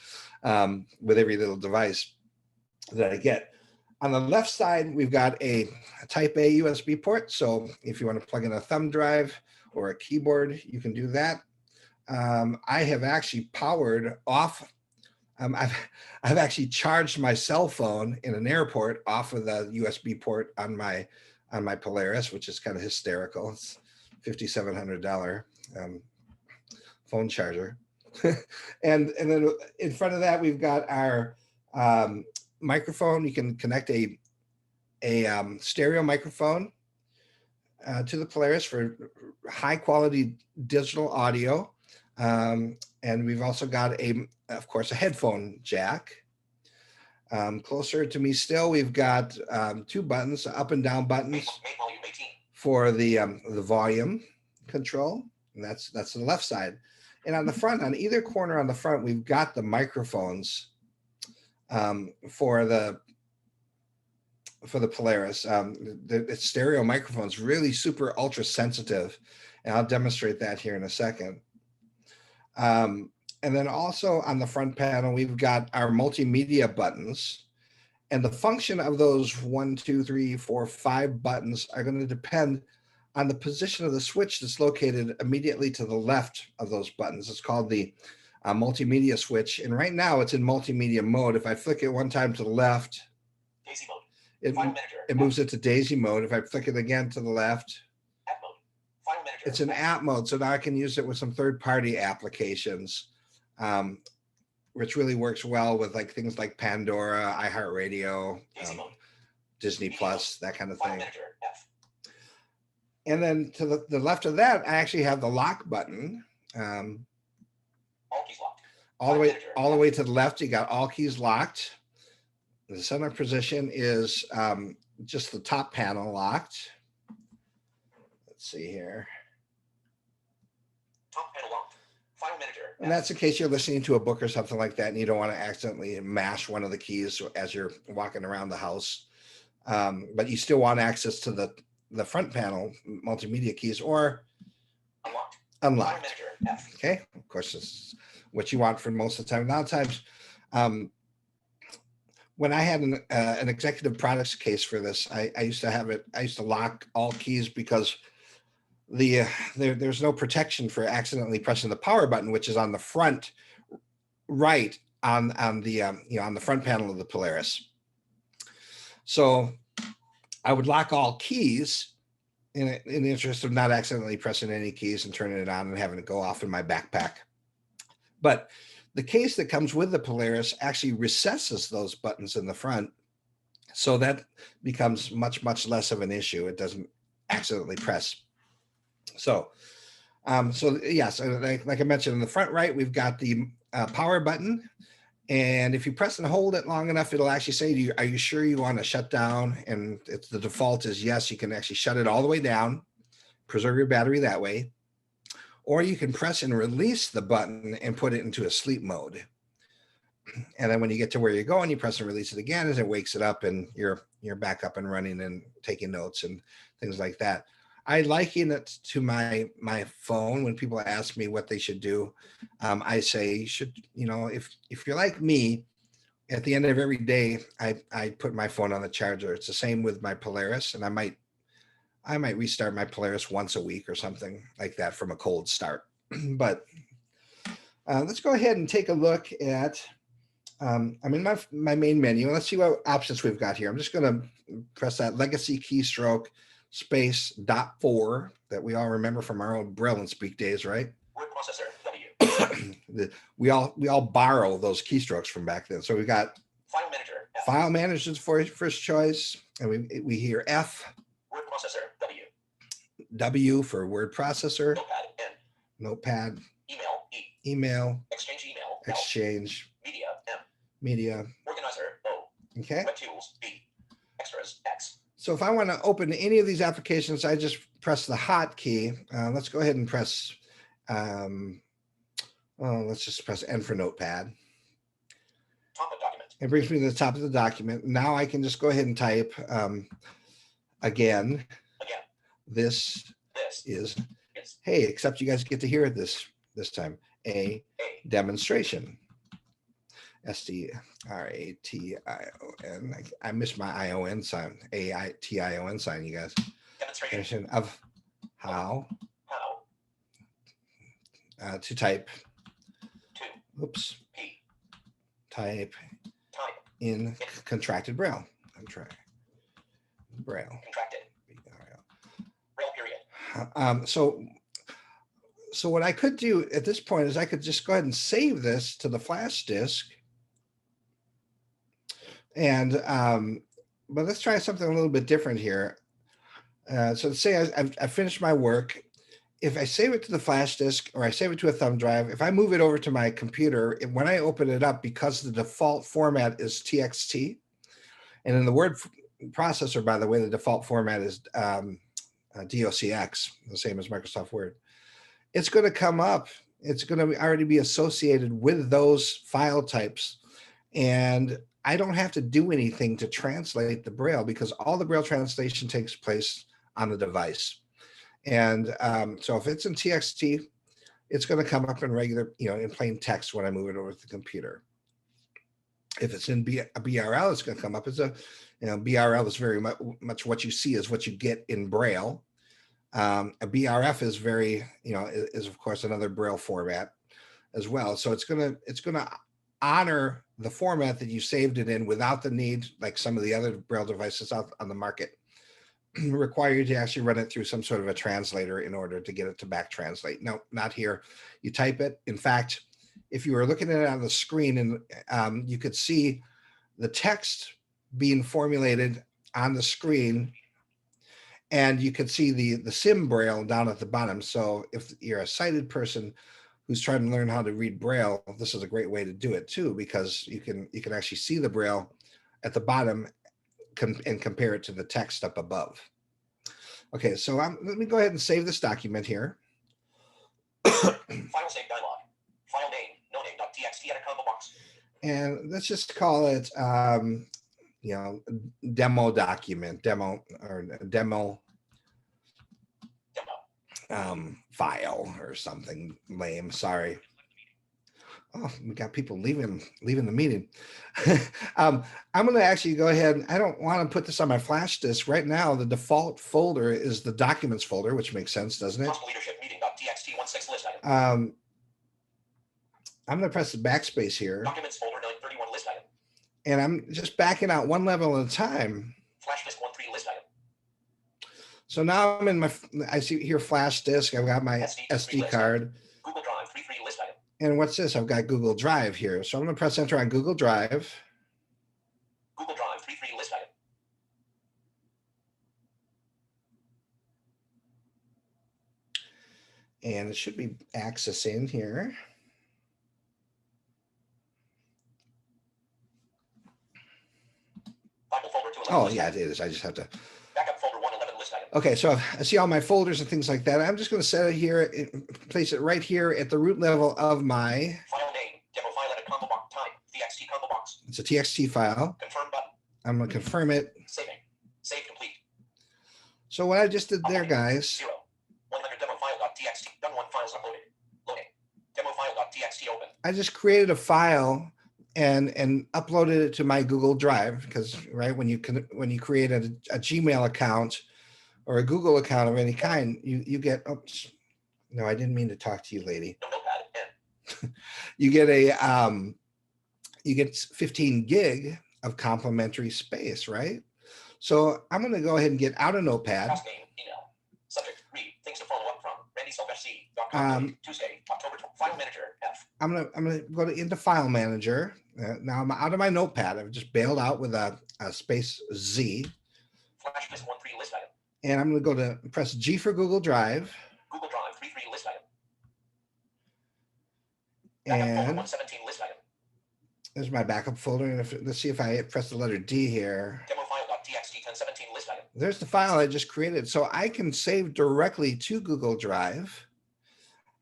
with every little device that I get. On the left side, we've got a Type A USB port. So if you want to plug in a thumb drive or a keyboard, you can do that. I have actually powered off. I've actually charged my cell phone in an airport off of the USB port on my Polaris, which is kind of hysterical. It's $5,700 phone charger, and then in front of that we've got our microphone. You can connect a stereo microphone to the Polaris for high quality digital audio. And we've also got of course, a headphone jack. Closer to me still, we've got two buttons, up and down buttons for the volume control, and that's the left side. And on the front, on either corner on the front, we've got the microphones for the Polaris. The stereo microphone's really super ultra sensitive, and I'll demonstrate that here in a second. And then also on the front panel, we've got our multimedia buttons, and the function of those 1, 2, 3, 4, 5 buttons are going to depend on the position of the switch that's located immediately to the left of those buttons. It's called the multimedia switch. And right now it's in multimedia mode. If I flick it one time to the left, Daisy mode. It moves it to daisy mode. If I flick it again to the left, App mode. Final manager. it's in app mode. So now I can use it with some third-party applications, which really works well with like things like Pandora, iHeartRadio, Disney Plus, that kind of thing. And then to the left of that, I actually have the lock button. All keys locked. All the way to the left, you got all keys locked. The center position is just the top panel locked. Let's see here. Top panel locked. File manager. And that's in case you're listening to a book or something like that, and you don't want to accidentally mash one of the keys as you're walking around the house. But you still want access to the front panel multimedia keys, or unlocked. Okay, of course, this is what you want for most of the time. A lot of times, when I had an executive products case for this, I used to lock all keys because there's no protection for accidentally pressing the power button, which is on the front right on the front panel of the Polaris. So I would lock all keys in the interest of not accidentally pressing any keys and turning it on and having it go off in my backpack. But The case that comes with the Polaris actually recesses those buttons in the front, so that becomes much less of an issue. It doesn't accidentally press. So, yes, like I mentioned, in the front right, we've got the power button. And if you press and hold it long enough, it'll actually say to you, are you sure you want to shut down? And it's the default is yes, you can actually shut it all the way down, preserve your battery that way. Or you can press and release the button and put it into a sleep mode. And then when you get to where you're going, you press and release it again as it wakes it up and you're back up and running and taking notes and things like that. I liken it to my phone. When people ask me what they should do, I say you should, if you're like me, at the end of every day, I put my phone on the charger. It's the same with my Polaris, and I might restart my Polaris once a week or something like that from a cold start. But let's go ahead and take a look at. I'm in my main menu. Let's see what options we've got here. I'm just going to press that legacy keystroke space .4 that we all remember from our old Braille and Speak days, right? Word processor, W. we all borrow those keystrokes from back then. So we got File manager, F. file managers for first choice, and we hear F. Word processor, W. W for word processor. Notepad, N. Notepad. Email, E. Email. Exchange email, L. Exchange. Media, M. Media. Organizer, O. Okay. Web tools, B. Extras, X. So if I want to open any of these applications, I just press the hot key. Let's go ahead and press, let's just press N for Notepad. Top of document. It brings me to the top of the document. Now I can just go ahead and type again. This is, hey, except you guys get to hear it this time, a demonstration. SDRATION. I missed my ION sign. AITION sign, you guys. Demonstration of how to type. Oops. Type in contracted Braille. I'm trying. Braille. Contracted. Braille period. So what I could do at this point is I could just go ahead and save this to the flash disk. And but let's try something a little bit different here. So let's say I've finished my work. If I save it to the flash disk or I save it to a thumb drive, if I move it over to my computer, when I open it up, because the default format is TXT, and in the word processor, by the way, the default format is DOCX, the same as Microsoft Word. It's going to come up. It's going to already be associated with those file types. And I don't have to do anything to translate the Braille because all the Braille translation takes place on the device. And so if it's in TXT, it's going to come up in regular, in plain text when I move it over to the computer. If it's in BRL, it's going to come up as BRL is very much what you see is what you get in Braille. A BRF is very, is of course another Braille format as well. So it's going to honor the format that you saved it in without the need, like some of the other Braille devices out on the market, require you to actually run it through some sort of a translator in order to get it to back translate. No, not here. You type it. In fact, if you were looking at it on the screen and you could see the text being formulated on the screen, and you could see the sim Braille down at the bottom. So if you're a sighted person who's trying to learn how to read Braille, this is a great way to do it too, because you can actually see the Braille at the bottom and compare it to the text up above. Okay, so let me go ahead and save this document here. File save dialog. File name, no name.txt at a combo box. And let's just call it, demo document, demo file or something lame. Sorry. Oh, we got people leaving the meeting. I'm going to actually go ahead. I don't want to put this on my flash disk right now. The default folder is the documents folder, which makes sense, doesn't it? Leadership meeting.txt 16 list item. I'm going to press the backspace here. Documents folder 931 list item. And I'm just backing out one level at a time. Flash disk 13 list item. So now I see here flash disk. I've got my SD card. Google Drive 33 list item. And what's this? I've got Google Drive here. So I'm going to press enter on Google Drive. Google Drive 3 list item. And it should be accessing here. Bible folder 211 Oh, list yeah, item. it is. I just have to. Backup folder 111 list item. Okay, so I see all my folders and things like that. I'm just going to set it here, place it right here at the root level of my. File name, demo file edit combo box, type, txt combo box. It's a TXT file. Confirm button. I'm going to confirm it. Saving. Save complete. So what I just did there, guys. 0. 100 demo file.txt. Done 1 files uploaded. Loading. Demo file.txt open. I just created a file and uploaded it to my Google Drive, because right when you create a Gmail account or a Google account of any kind, you get, oops, no, I didn't mean to talk to you, lady. No notepad. N. You get 15 gig of complimentary space, right? So I'm going to go ahead and get out of Notepad. Task name, email. Subject, read. Things to follow up from. RandySylvester.com. Tuesday, October 12th. File manager, F. I'm gonna go into File Manager. Now I'm out of my Notepad. I've just bailed out with a space Z. Flash list 1 list item. And I'm going to press G for Google Drive. Google Drive 3 list item. And Backup folder 117 list item. there's my backup folder. And let's see if I press the letter D here. Demo file.txt 1017 list item. There's the file I just created. So I can save directly to Google Drive,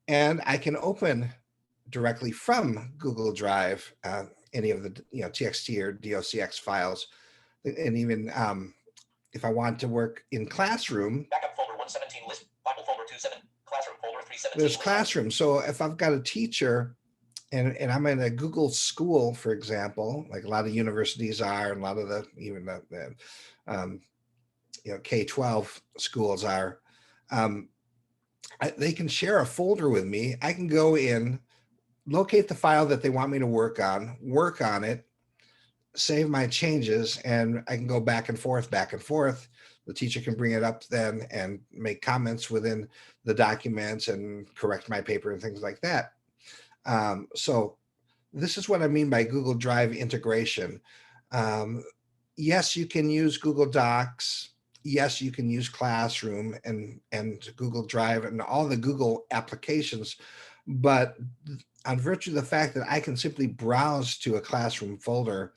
and I can open directly from Google Drive any of the TXT or docx files, and even if I want to work in Classroom. Backup folder 117 list. Bible folder 27. Classroom folder 317. There's Classroom. So if I've got a teacher and I'm in a Google school, for example, like a lot of universities are, and a lot of the K-12 schools are, they can share a folder with me. I can go in, locate the file that they want me to work on it, save my changes, and I can go back and forth. The teacher can bring it up then and make comments within the documents and correct my paper and things like that. So this is what I mean by Google Drive integration. Yes, you can use Google Docs. Yes, you can use Classroom and Google Drive and all the Google applications, but on virtue of the fact that I can simply browse to a Classroom folder,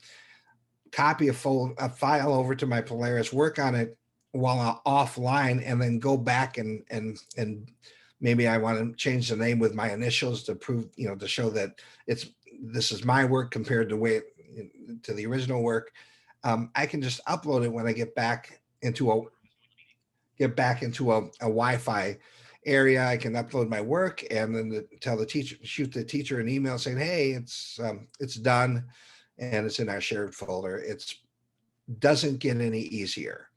copy a file over to my Polaris, work on it while I'm offline, and then go back and maybe I want to change the name with my initials to prove, to show that this is my work compared to the original work. I can just upload it when I get back into a Wi-Fi area. I can upload my work and then shoot the teacher an email saying, hey, it's done and it's in our shared folder. It doesn't get any easier.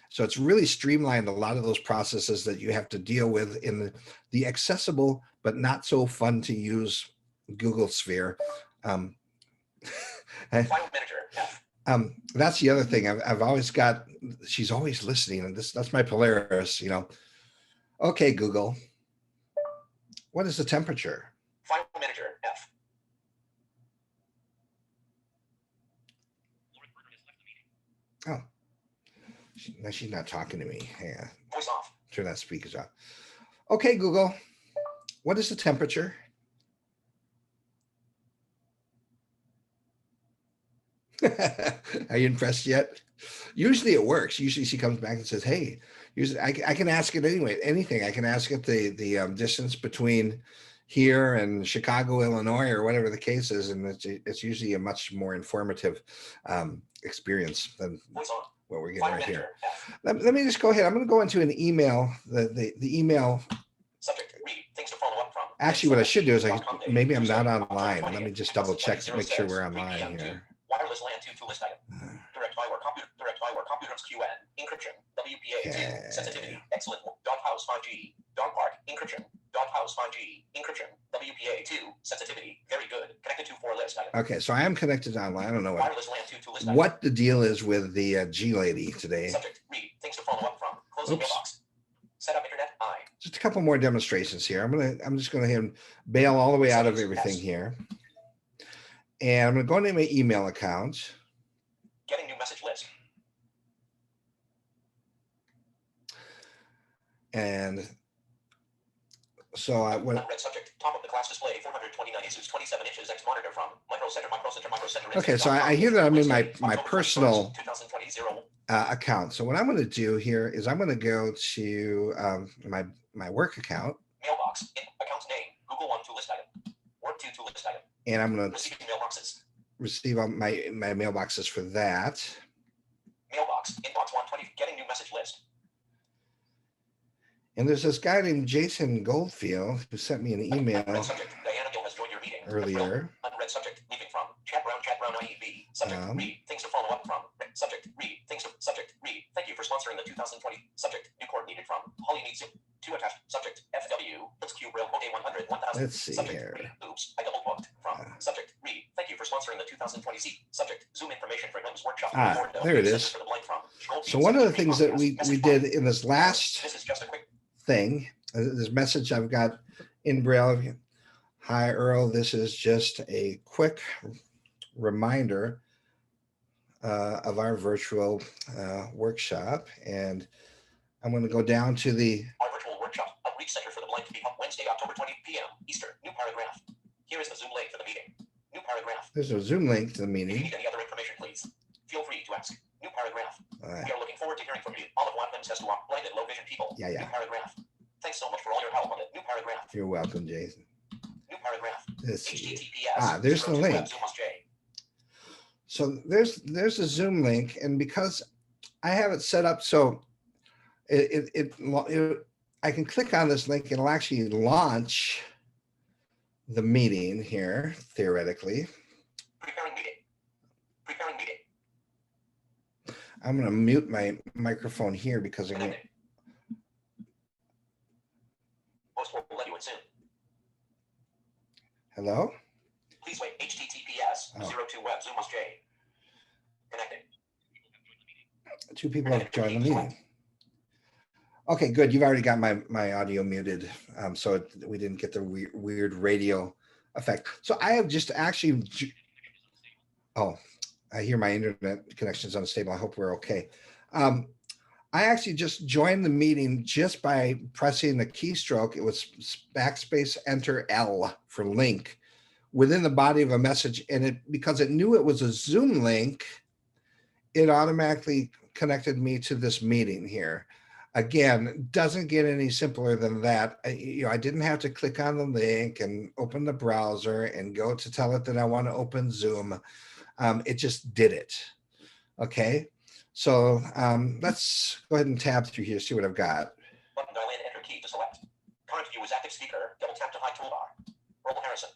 So it's really streamlined a lot of those processes that you have to deal with in the accessible but not so fun to use Google Sphere. File manager, F. That's the other thing. I've always got, she's always listening, and that's my Polaris, Okay, Google, what is the temperature? File manager, F. Oh, she's not talking to me. Yeah. Voice off. Turn that speakers off. Okay, Google, what is the temperature? Are you impressed yet? Usually it works. Usually she comes back and says, hey, I can ask it anyway, anything. I can ask it the distance between here and Chicago, Illinois, or whatever the case is. And it's usually a much more informative experience than what we're getting right here. Let me just go ahead. I'm going to go into an email, the email. Subject, read, things to follow up from. Actually, what I should do is maybe I'm not online. Let me just double check to make sure we're online here. Wireless LAN 2 list item. Direct fireware computers QN. Encryption. WPA2. Sensitivity. Excellent. Doghouse 5G. Dog park. Encryption. Doghouse 5G. Encryption. WPA2. Sensitivity. Very good. Connected to 4 list item. Okay, so I am connected online. I don't know Wireless LAN 2 list item. what the deal is with the G lady today. Subject, read, things to follow up from. Closing mailbox. Set up internet, I. Just a couple more demonstrations here. I'm just gonna bail all the way out of everything here. And I'm gonna go into my email account. Getting new message list. And so I went. Unread subject. Top of the class display. 429 ASUS 27 inches X monitor from Micro Center. Okay, so I hear that I'm in my personal 2020 account. So what I'm going to do here is I'm going to go to my work account. Mailbox. Account's name. Google 1 to list item. Word 2 to list item. And I'm going to Receiving mailboxes. receive all my mailboxes for that. Mailbox. Inbox 120. Getting new message list. And there's this guy named Jason Goldfield who sent me an email Unread subject. Diana Gill has joined your meeting. earlier. Unread subject. Leaving from. Chat Brown IEB. Subject. Read. Things to follow up from. Subject. Read. Things to. Subject. Read. Thank you for sponsoring the 2020. Subject. New court needed from. Holly needs it. To attached. Subject. FW. Let's Q Rail Code A100 1000. Let's see Subject. here. Read. Oops. I double booked. From. Subject. Read. Thank you for sponsoring the 2020 C. Subject. Zoom information for HIMS workshop. There it is. So one of the things that we did in this last This is just a quick thing, this message I've got in Braille. Hi, Earl. This is just a quick reminder of our virtual workshop. And I'm going to go down to our virtual workshop, Outreach Center for the Blind, to be held Wednesday, October 20 p.m. Eastern. New paragraph. Here is the Zoom link for the meeting. New paragraph. there's a Zoom link to the If you meeting. need any other information, please feel free to ask. New paragraph. All right. We are looking forward to hearing from you. All of Watkins has to walk blind and low vision people. Yeah. New paragraph. Thanks so much for all your help on it. New paragraph. You're welcome, Jason. New paragraph. Let's see. HTTPS. There's the 02 link. Zoom J. So there's a Zoom link, and because I have it set up so I can click on this link and it'll actually launch the meeting here, theoretically. Preparing meeting. Preparing meeting. I'm going to mute my microphone here because I'm going to. Connecting. Host will let you in soon. Hello? Please wait. HTTPS. Oh. 02 web Zoom J. Connecting. Two people have joined the meeting. Okay, good. You've already got my audio muted, so we didn't get the weird radio effect. So I have just actually. Oh, I hear my internet connection's unstable. I hope we're okay. I actually just joined the meeting just by pressing the keystroke. It was backspace enter L for link within the body of a message, and because it knew it was a Zoom link, it automatically connected me to this meeting here. Again, doesn't get any simpler than that. I didn't have to click on the link and open the browser and go to tell it that I want to open Zoom. It just did it. Okay, so let's go ahead and tab through here, see what I've got. Button dial in, enter key to select. Current view is active speaker. Double tap to hide toolbar. Earl Harrison.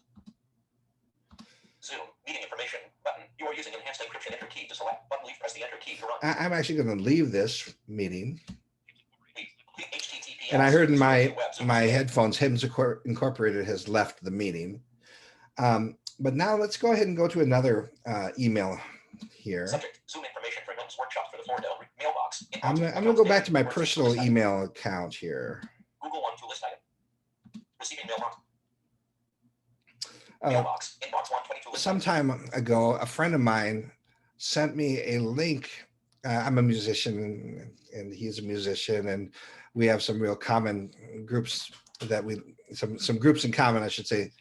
Zoom meeting information button. You are using enhanced encryption. Enter key to select. Button. Leave. Press the enter key to run. I'm actually going to leave this meeting. HTTPS. And I heard in my headphones, HIMS Incorporated has left the meeting. But now let's go ahead and go to another email here. Subject: Zoom information for HIMS workshop for the Florida mailbox. I'm gonna go back to my personal email account here. Google 1 to list item. Receiving mailbox. Mailbox. Inbox 122. Some time ago, a friend of mine sent me a link. I'm a musician and he's a musician, and we have some real common groups that some groups in common, I should say,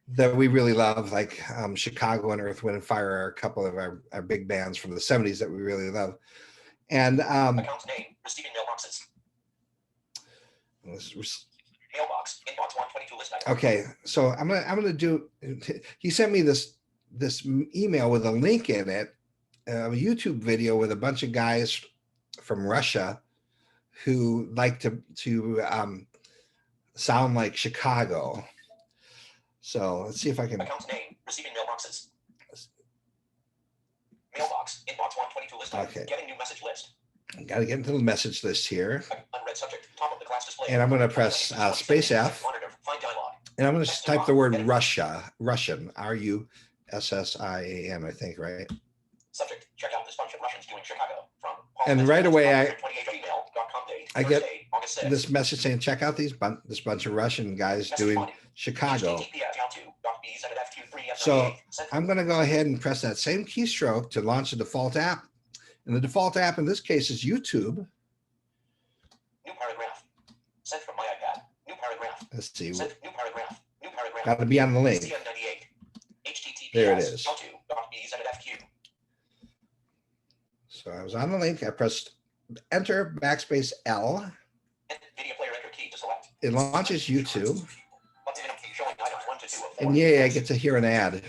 that we really love, like Chicago and Earth, Wind and Fire are a couple of our big bands from the 70s that we really love. And account's name, receiving mailboxes. Mailbox, inbox 122 list item. Okay, so I'm gonna do. He sent me this email with a link in it, a YouTube video with a bunch of guys from Russia who like to sound like Chicago. So let's see if I can. Account's name, receiving mailboxes. Mailbox, inbox 122 list item. Okay. Getting new message list. Got to get into the message list here. Unread subject, top of the class display. And I'm going to press space F. Monitor, find dialogue. And I'm going to type the word Russian, Russian, I think, right? Subject, check out this bunch of Russians doing Chicago from. And right away, I get Thursday, August 6th. this message saying, check out this bunch of Russian guys doing Chicago. So I'm going to go ahead and press that same keystroke to launch the default app. And the default app in this case is YouTube. New paragraph. Sent from my iPad. New paragraph. Let's see. Sent new paragraph. New paragraph. Got to be on the link. HTTPS. There it is. .bzfq. So I was on the link. I pressed enter backspace L. Video player enter key to select. It launches YouTube. Button showing items 1 to 2 of 4. And yay, I get to hear an ad.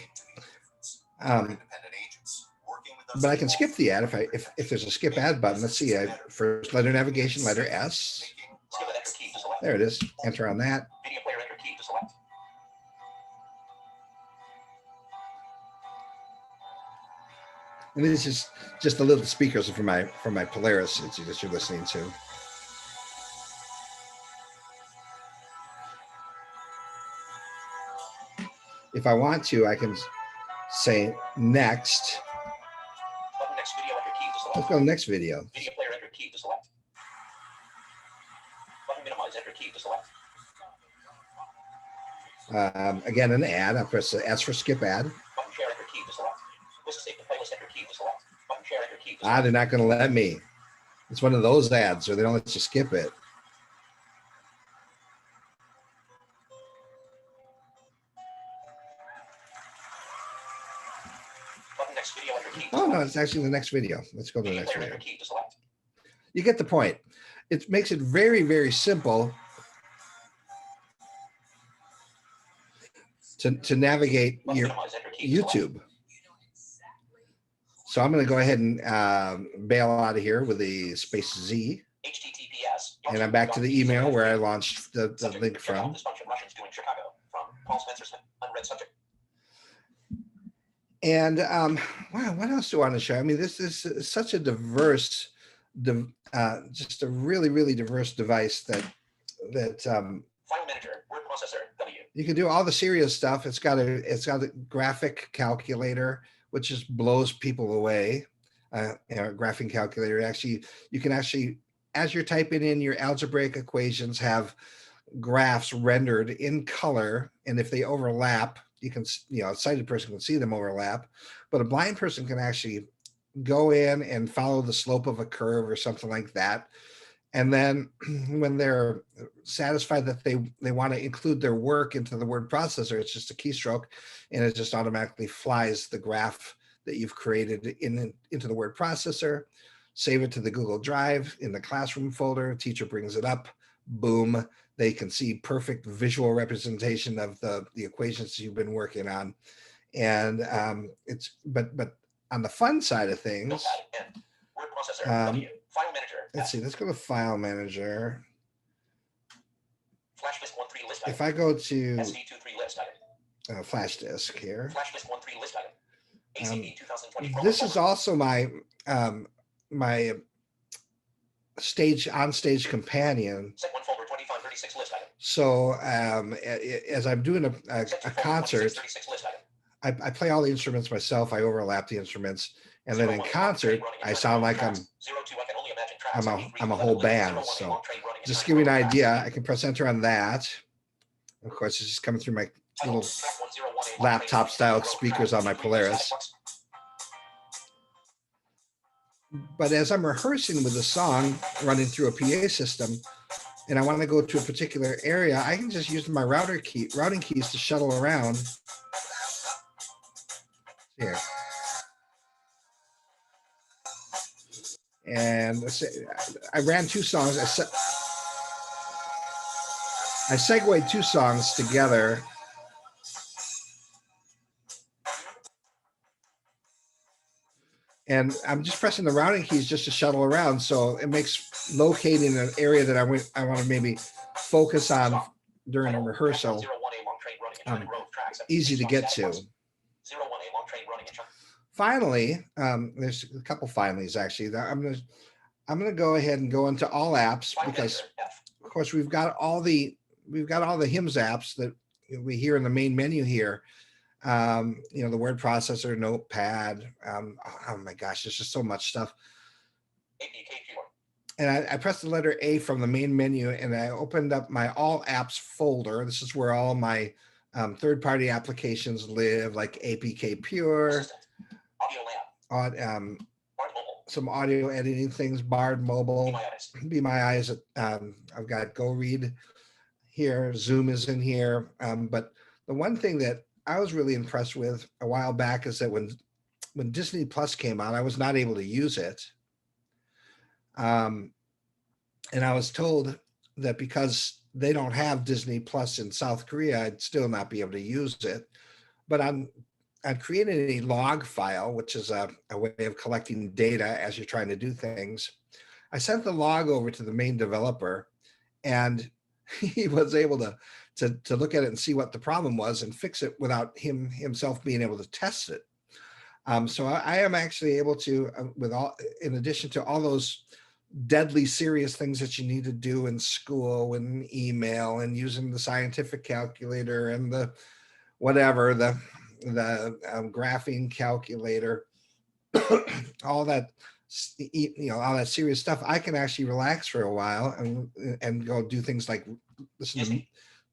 But I can skip the ad if there's a skip ad button. Let's see. First letter navigation, letter S. Skip enter key to select. There it is. Enter on that. Video player enter key to select. And this is just the little speakers from my Polaris that you're listening to. If I want to, I can say next. Button next video enter key to select. Let's go to the next video. Video player enter key to select. Button minimize enter key to select. Again, an ad. I press the S for skip ad. Button share enter key to select. List save the playlist enter key to select. Button share enter key to Ah, select. they're not going to let me. It's one of those ads, or they don't let you skip it. Button next video enter key to Oh no, select. it's actually the next video. Let's go to the Video next player video. enter key to select. You get the point. It makes it very, very simple to navigate Button your minimize enter key to select. YouTube. So I'm going to go ahead and bail out of here with the space Z. HTTPS. And I'm back to the email where I launched the link from. Dysfunction Russians doing Chicago from Paul Spencer Smith. Unread subject. And wow, what else do I want to show? I mean, this is such a diverse, just a really, really diverse device that File manager, word processor, W. you can do all the serious stuff. It's got a graphic calculator, which just blows people away. Graphing calculator. Actually, you can actually, as you're typing in your algebraic equations, have graphs rendered in color, and if they overlap, you can, a sighted person can see them overlap, but a blind person can actually go in and follow the slope of a curve or something like that. And then when they're satisfied that they want to include their work into the word processor, it's just a keystroke, and it just automatically flies the graph that you've created into the word processor. Save it to the Google Drive in the classroom folder. Teacher brings it up. Boom. They can see perfect visual representation of the equations you've been working on. And but on the fun side of things, Notepad, N. Word processor, W. File manager. let's see, let's go to File Manager. Flash list 1-3 list If item. I go to SV23 list item. flash disk here, Flash list 1-3 list item. ACB 2020. this is also my my on stage companion. Set 1 folder 2536 list item. So as I'm doing a Set 2 folder concert, 2636 list item. I play all the instruments myself. I overlap the instruments, and then in 01 concert, running I in sound like tracks. 02 I can only imagine tracks. I'm a 83 I'm a 11 whole list. band. 01 So long train running in just to time give you an tracks. idea, I can press enter on that. Of course, it's just coming through my little Track 101A, laptop styled track, speakers on my 23 Polaris. static box. But as I'm rehearsing with the song running through a PA system, and I want to go to a particular area, I can just use my routing keys to shuttle around. Here. And I ran two songs. I segued two songs together. And I'm just pressing the routing keys just to shuttle around. So it makes locating an area that I want to maybe focus on during a rehearsal 01A long train running in China Grove tracks. easy to get to. 01A long train running in China. Finally, there's a couple finallys actually. I'm gonna go ahead and go into all apps File because, manager, F. of course, we've got all the HIMS apps that we hear in the main menu here. The word processor, notepad. Oh my gosh, there's just so much stuff. APK keyboard. and I pressed the letter A from the main menu, and I opened up my all apps folder. This is where all my third-party applications live, like APK Pure, Audio Lab. Bard Mobile. Some audio editing things, Bard Mobile, Be My Eyes. Be My Eyes. I've got Go Read here, Zoom is in here. But the one thing that I was really impressed with a while back is that when Disney Plus came out, I was not able to use it. And I was told that because they don't have Disney Plus in South Korea, I'd still not be able to use it. But I've created a log file, which is a way of collecting data as you're trying to do things. I sent the log over to the main developer, and he was able to look at it and see what the problem was and fix it without himself being able to test it. So I am actually able to, in addition to all those deadly serious things that you need to do in school and email and using the scientific calculator and the whatever, the graphing calculator, all that, all that serious stuff, I can actually relax for a while and go do things like listen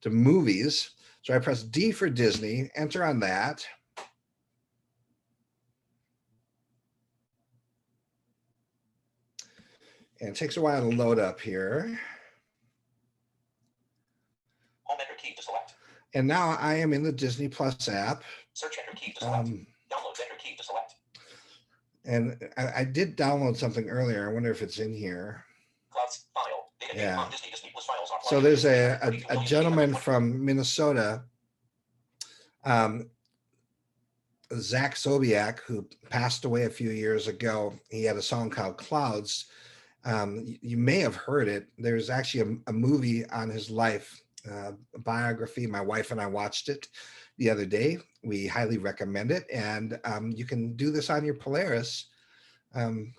to movies. So I press D for Disney, enter on that. And it takes a while to load up here. Home enter key to select. And now I am in the Disney Plus app. Search enter key to select. Downloads enter key to select. And I did download something earlier. I wonder if it's in here. Clouds file. Data Yeah. on Disney Plus files are So there's a gentleman from Minnesota, Zach Sobiak, who passed away a few years ago. He had a song called Clouds. You may have heard it. There's actually a movie on his life, a biography. My wife and I watched it the other day. We highly recommend it. And you can do this on your Polaris and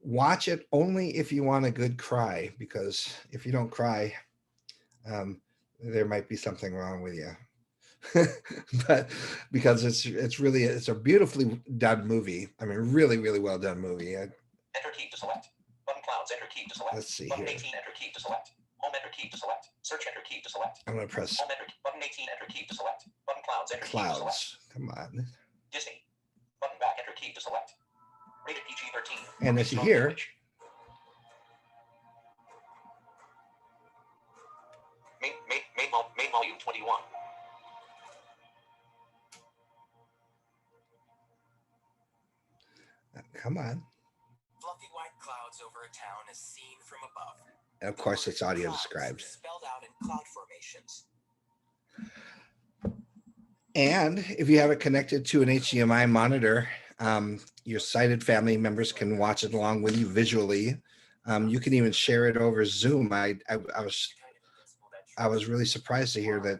watch it only if you want a good cry, because if you don't cry, there might be something wrong with you. But because it's a beautifully done movie. I mean, really, really well done movie. Enter key to select. Button clouds enter key to select. Let's see Button here. 18 enter key to select. Home enter key to select. Search enter key to select. I'm going to press Home enter button 18 enter key to select. Button clouds enter key to select. Clouds. Come on. Disney. Button back enter key to select. Rated PG-13. And as you Strong hear, language. Main volume 21. come on. Fluffy white clouds over a town as seen from above. And of course, it's audio Clouds described. spelled out in cloud formations. And if you have it connected to an HDMI monitor, your sighted family members can watch it along with you visually. You can even share it over Zoom. I was really surprised to hear that.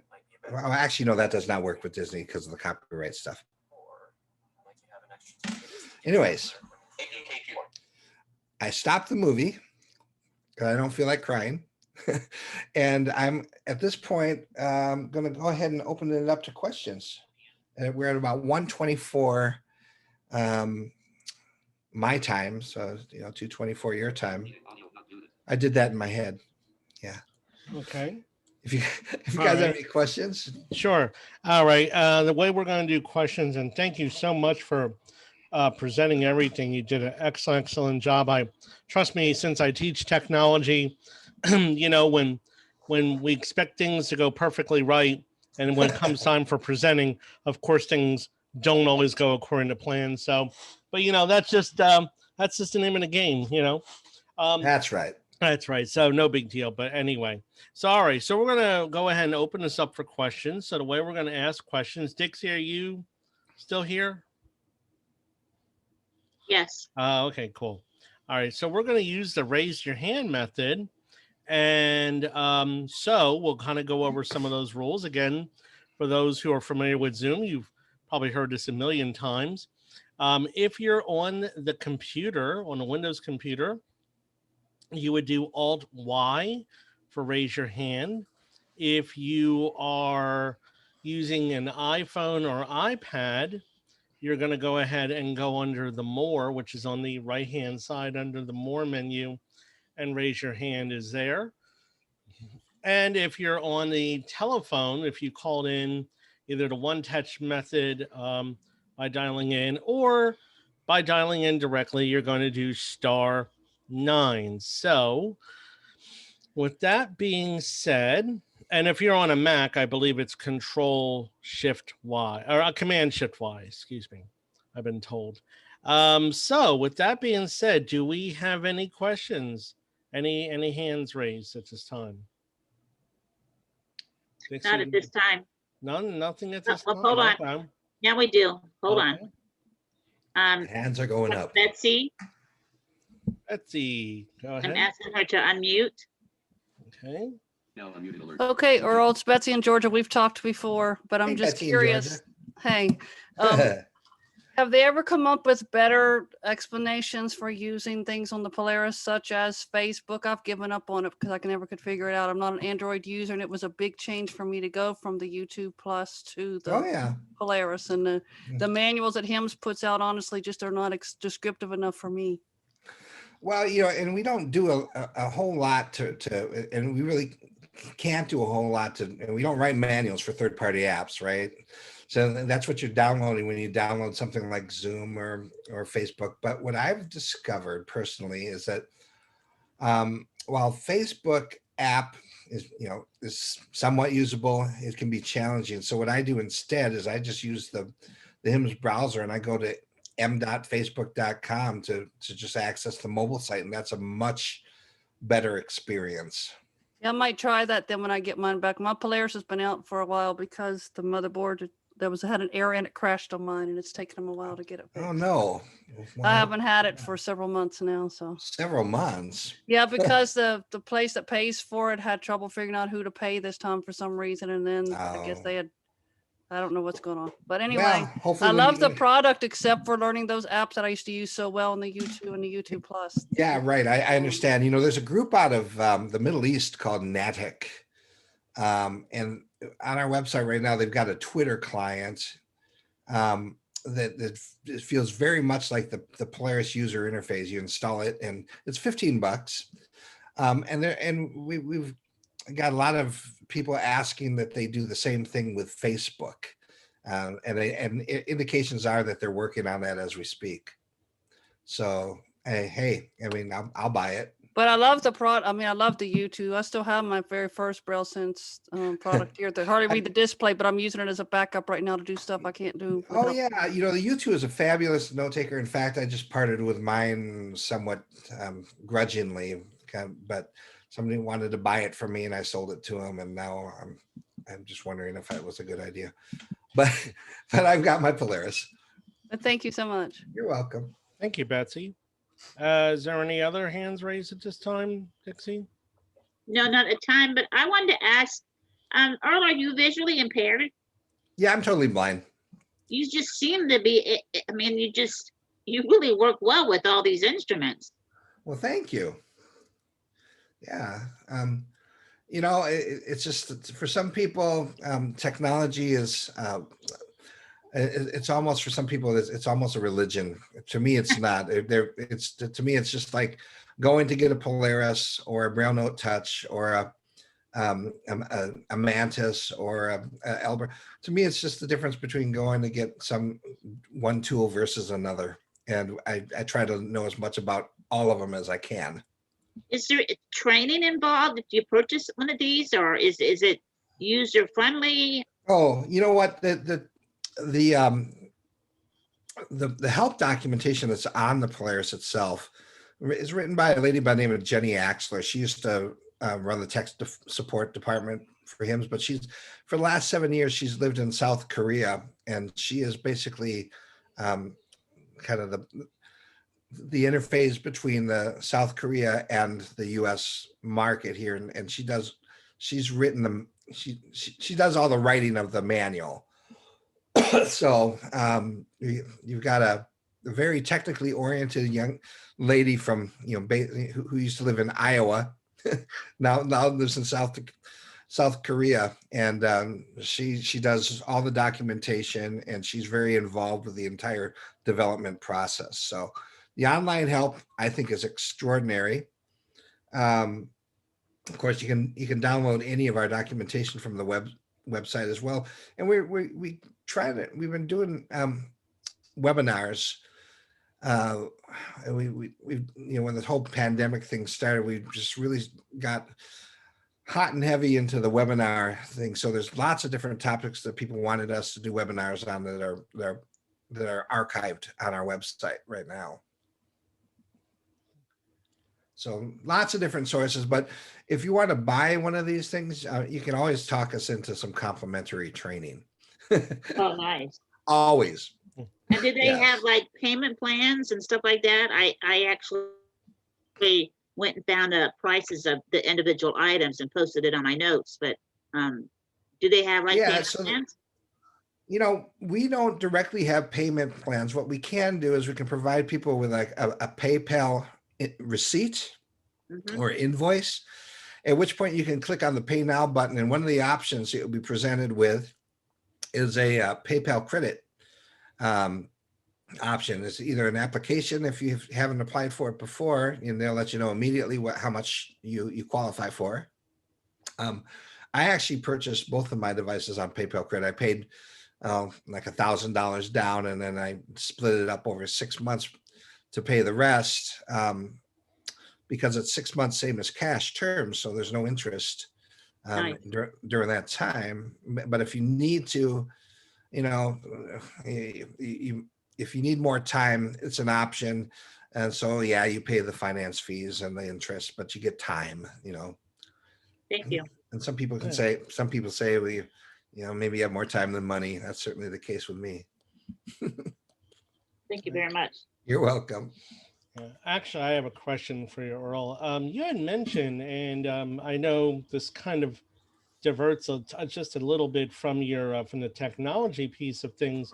Well, actually, no, that does not work with Disney because of the copyright stuff. Anyways, APK Pure. I stopped the movie because I don't feel like crying. And I'm at this point going to go ahead and open it up to questions. And we're at about 124 my time. So, 224 your time. I did that in my head. Yeah. Okay. If you All guys have right. any questions, Sure. All right. The way we're going to do questions, and thank you so much for presenting everything. You did an excellent job. Trust me, since I teach technology, when we expect things to go perfectly right, and when it comes time for presenting, of course, things don't always go according to plan. So, but that's just the name of the game. that's right. That's right. So no big deal. But anyway, so all right. So we're gonna go ahead and open this up for questions. So the way we're gonna ask questions, Dixie, are you still here? Yes. Okay, cool. All right. So we're gonna use the raise your hand method, and so we'll kind of go over some of those rules again. For those who are familiar with Zoom, you've probably heard this a million times. If you're on the computer, on a Windows computer, you would do Alt Y for raise your hand. If you are using an iPhone or iPad, you're going to go ahead and go under the More, which is on the right-hand side under the More menu, and raise your hand is there. And if you're on the telephone, if you called in either the one touch method by dialing in or by dialing in directly, you're going to do *9. So with that being said, and if you're on a Mac, I believe it's Control-Shift-Y or Command-Shift-Y, excuse me. I've been told. So with that being said, do we have any questions? Any hands raised at this time? Not at this time. None, nothing at this Oh, time. hold on. Okay. Now we do. Hold on. Hands are going up. Betsy, Betsy, go I'm ahead. asking her to unmute. Okay. Okay, Earl, it's Betsy in Georgia. We've talked before, but I'm Hey, just Betsy in curious. Hey, have they ever come up with better explanations for using things on the Polaris, such as Facebook? I've given up on it because I never could figure it out. I'm not an Android user, and it was a big change for me to go from the YouTube Plus to the Polaris. And the manuals that HIMS puts out, honestly, just are not descriptive enough for me. Well, you know, and we don't do a whole lot to, and we really can't do a whole lot to, and we don't write manuals for third-party apps, right? So that's what you're downloading when you download something like Zoom or Facebook. But what I've discovered personally is that while Facebook app is somewhat usable, it can be challenging. So what I do instead is I just use the HIMS browser and I go to m.facebook.com to just access the mobile site, and that's a much better experience. Yeah, I might try that then when I get mine back. My Polaris has been out for a while because the motherboard had an error and it crashed on mine, and it's taken them a while to get it fixed. Oh no. Well, I haven't had it for several months now. So several months. Yeah, because the place that pays for it had trouble figuring out who to pay this time for some reason, and then I guess I don't know what's going on. But anyway, I love the product except for learning those apps that I used to use so well in the YouTube and the YouTube Plus. Yeah, right. I understand. You know, there's a group out of the Middle East called Natick. And on our website right now, they've got a Twitter client that feels very much like the Polaris user interface. You install it and it's $15. And we've got a lot of people asking that they do the same thing with Facebook. And indications are that they're working on that as we speak. So, hey, I mean, I'll buy it. But I love the product. I mean, I love the U2. I still have my very first Braille Sense product here. They hardly read the display, but I'm using it as a backup right now to do stuff I can't do. Oh yeah, you know, the U2 is a fabulous note taker. In fact, I just parted with mine somewhat grudgingly, but somebody wanted to buy it from me, and I sold it to them. And now I'm just wondering if that was a good idea. But I've got my Polaris. But thank you so much. You're welcome. Thank you, Betsy. Is there any other hands raised at this time, Dixie? No, not at time, but I wanted to ask, Earl, are you visually impaired? Yeah, I'm totally blind. You just seem to be, I mean, you really work well with all these instruments. Well, thank you. Yeah. You know, it's just for some people, technology is, it's almost, for some people, it's almost a religion. To me, it's not. To me, it's just like going to get a Polaris or a Braille Note Touch or a Mantis or a Elber. To me, it's just the difference between going to get one tool versus another. And I try to know as much about all of them as I can. Is there training involved if you purchase one of these, or is it user friendly? Oh, you know what? The help documentation that's on the Polaris itself is written by a lady by the name of Jenny Axler. She used to run the tech support department for HIMS, but for the last 7 years, she's lived in South Korea, and she is basically kind of the interface between the South Korea and the U.S. market here, and she does all the writing of the manual. So you've got a very technically oriented young lady from who used to live in Iowa, now lives in South Korea, and she does all the documentation, and she's very involved with the entire development process. So the online help, I think, is extraordinary. Of course, you can download any of our documentation from the website as well. And we've been doing webinars. Uh, and when this whole pandemic thing started, we just really got hot and heavy into the webinar thing. So there's lots of different topics that people wanted us to do webinars on that are archived on our website right now. So lots of different sources, but if you want to buy one of these things, you can always talk us into some complimentary training. Oh, nice. Always. And did they Yes. have like payment plans and stuff like that? I actually went and found prices of the individual items and posted it on my notes, but do they have like Yeah, payment so plans? we don't directly have payment plans. What we can do is we can provide people with like a PayPal receipt Mhm. or invoice, at which point you can click on the Pay Now button, and one of the options you'll be presented with is a PayPal credit option. It's either an application if you haven't applied for it before, and they'll let you know immediately how much you qualify for. I actually purchased both of my devices on PayPal credit. I paid like $1,000 down, and then I split it up over 6 months to pay the rest, because it's 6 months, same as cash terms, so there's no interest Nice. during that time. But if you need to, if you need more time, it's an option. And so, yeah, you pay the finance fees and the interest, but you get time. Thank you. And some people Yeah. say, well, maybe you have more time than money. That's certainly the case with me. Thank you very much. You're welcome. Yeah. Actually, I have a question for you, Earl. You had mentioned, and I know this kind of diverts just a little bit from your from the technology piece of things,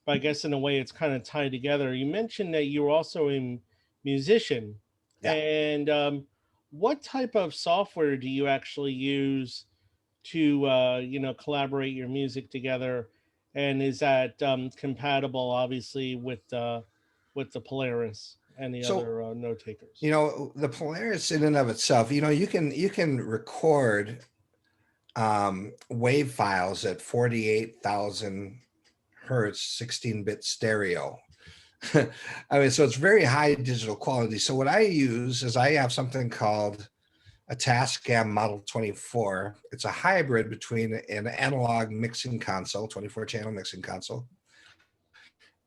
but I guess in a way it's kind of tied together. You mentioned that you're also a musician, Yeah. and what type of software do you actually use to collaborate your music together, and is that compatible, obviously, with the Polaris and the So, other note takers? the Polaris in and of itself, you can record wave files at 48,000 hertz, 16-bit stereo. I mean, so it's very high digital quality. So what I use is I have something called a Tascam Model 24. It's a hybrid between an analog mixing console, 24-channel mixing console,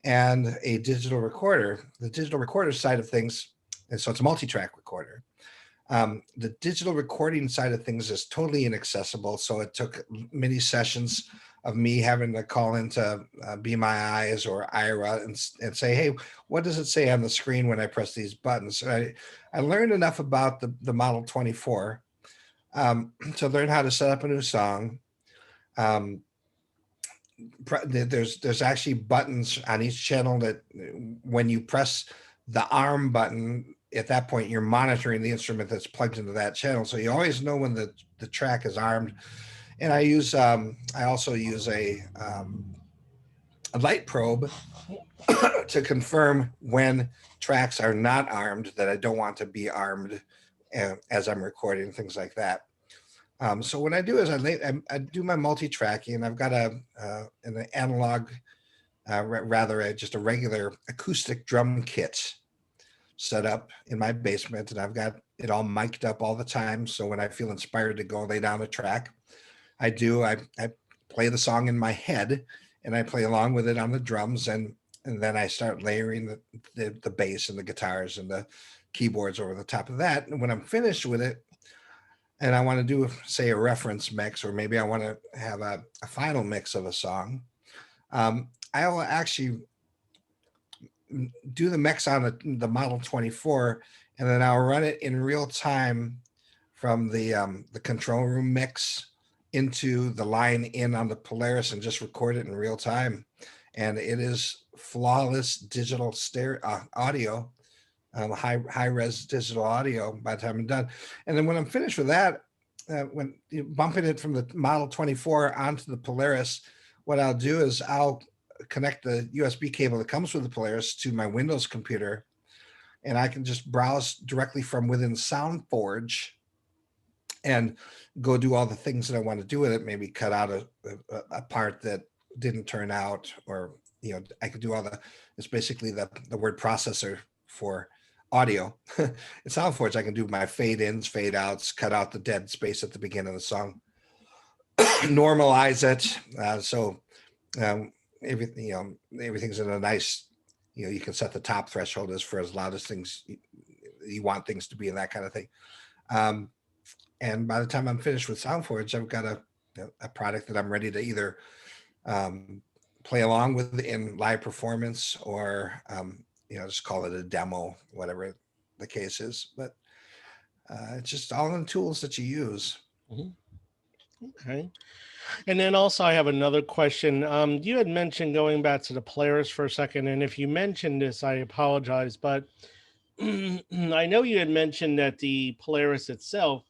and a digital recorder. The digital recorder side of things, and so it's a multi-track recorder. The digital recording side of things is totally inaccessible. So it took many sessions of me having to call into Be My Eyes or Ira and say, hey, what does it say on the screen when I press these buttons? I learned enough about the Model 24 to learn how to set up a new song. There's actually buttons on each channel that when you press the arm button, at that point you're monitoring the instrument that's plugged into that channel, so you always know when the track is armed. And I also use a light probe to confirm when tracks are not armed that I don't want to be armed as I'm recording, things like that. So what I do is I do my multi-tracking, and I've got an analog, just a regular acoustic drum kit set up in my basement, and I've got it all mic'd up all the time. So when I feel inspired to go lay down a track, I play the song in my head, and I play along with it on the drums, and then I start layering the bass and the guitars and the keyboards over the top of that. And when I'm finished with it, and I want to do, say, a reference mix, or maybe I want to have a final mix of a song, I'll actually do the mix on the Model 24, and then I'll run it in real time from the control room mix into the line in on the Polaris and just record it in real time. And it is flawless digital stereo audio, high res digital audio by the time I'm done. And then when I'm finished with that, when you bumping it from the Model 24 onto the Polaris, what I'll do is I'll connect the USB cable that comes with the Polaris to my Windows computer, and I can just browse directly from within SoundForge and go do all the things that I want to do with it. Maybe cut out a part that didn't turn out, or I could do all the. It's basically the word processor for audio. In SoundForge, I can do my fade ins, fade outs, cut out the dead space at the beginning of the song, normalize it. So everything, everything's in a nice. You can set the top threshold as loud as things you want things to be, and that kind of thing. And by the time I'm finished with SoundForge, I've got a product that I'm ready to either play along with in live performance, or just call it a demo, whatever the case is. But it's just all in the tools that you use. Mm-hmm. Okay. And then also I have another question. You had mentioned going back to the Polaris for a second, and if you mentioned this, I apologize, but I know you had mentioned that the Polaris itself,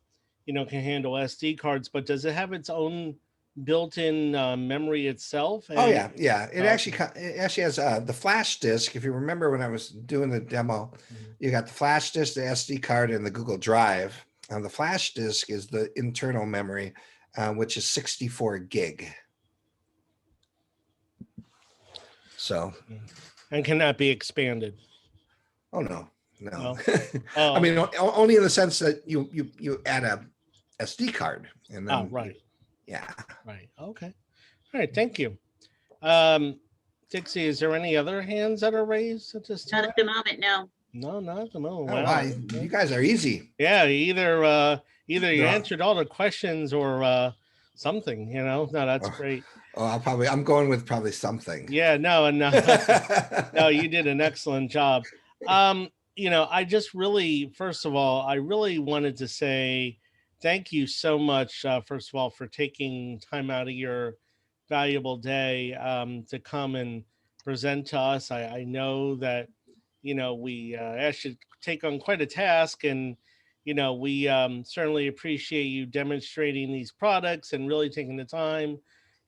can handle SD cards, but does it have its own built-in memory itself? Oh yeah. It actually has the flash disk. If you remember when I was doing the demo, you got the flash disk, the SD card, and the Google Drive. The flash disk is the internal memory, which is 64 gig. So, and can that be expanded? Oh no. Oh. I mean, only in the sense that you add a SD card, and then right. Yeah. Right. Okay. All right. Thank you. Dixie, is there any other hands that are raised at this time? Not at the moment, no. No, not at the moment. Oh, wow. You guys are easy. Yeah, either you answered all the questions or something, No, that's great. Oh, I'm going with probably something. Yeah, no, no, you did an excellent job. I just really, first of all, I really wanted to say thank you so much, first of all, for taking time out of your valuable day to come and present to us. I know that, we asked you to take on quite a task, and, we certainly appreciate you demonstrating these products and really taking the time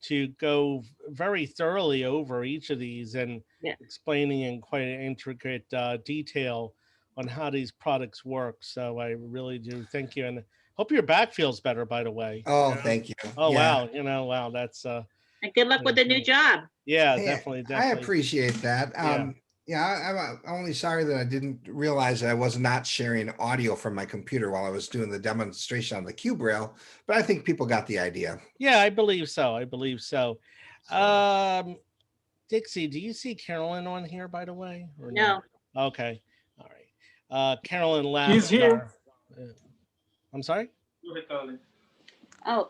to go very thoroughly over each of these and explaining in quite an intricate detail on how these products work. So I really do thank you, and hope your back feels better, by the way. Oh, thank you. Oh, yeah. Wow. Wow. That's and good luck with the new job. Yeah, Hey, definitely. I appreciate that. I'm only sorry that I didn't realize that I was not sharing audio from my computer while I was doing the demonstration on the Cube Rail, but I think people got the idea. Yeah, I believe so. Dixie, do you see Carolyn on here, by the way? Or no. Okay. All right. Carolyn Lapp. She's here. I'm sorry? Oh,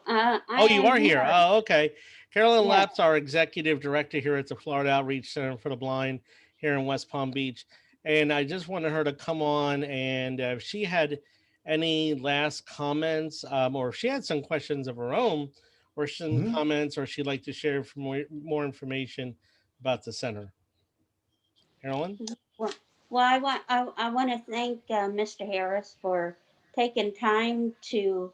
you are here. Oh, okay. Carolyn Lapp's our executive director here at the Florida Outreach Center for the Blind here in West Palm Beach. And I just wanted her to come on, and if she had any last comments, or if she had some questions of her own, or some comments, or she'd like to share more information about the center. Carolyn? Well, I want to thank Mr. Harris for taking time to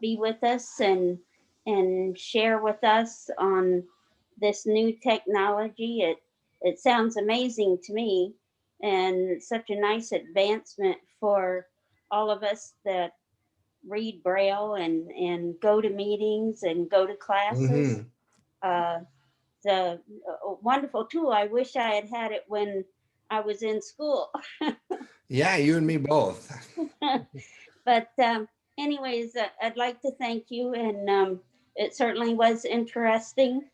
be with us and share with us on this new technology. It sounds amazing to me, and such a nice advancement for all of us that read Braille and go to meetings and go to classes. The wonderful tool. I wish I had it when I was in school. Yeah, you and me both. But anyways, I'd like to thank you, and it certainly was interesting.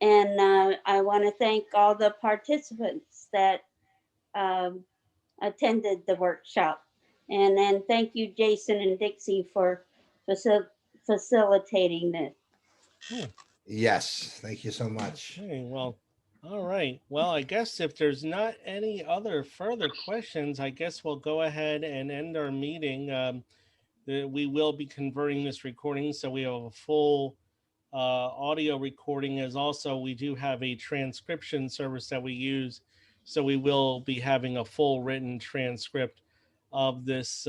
And I want to thank all the participants that attended the workshop. And then thank you, Jason and Dixie, for facilitating this. Yes, thank you so much. Okay, well, all right. Well, I guess if there's not any other further questions, I guess we'll go ahead and end our meeting. We will be converting this recording, so we have a full audio recording. As also, we do have a transcription service that we use, so we will be having a full written transcript of this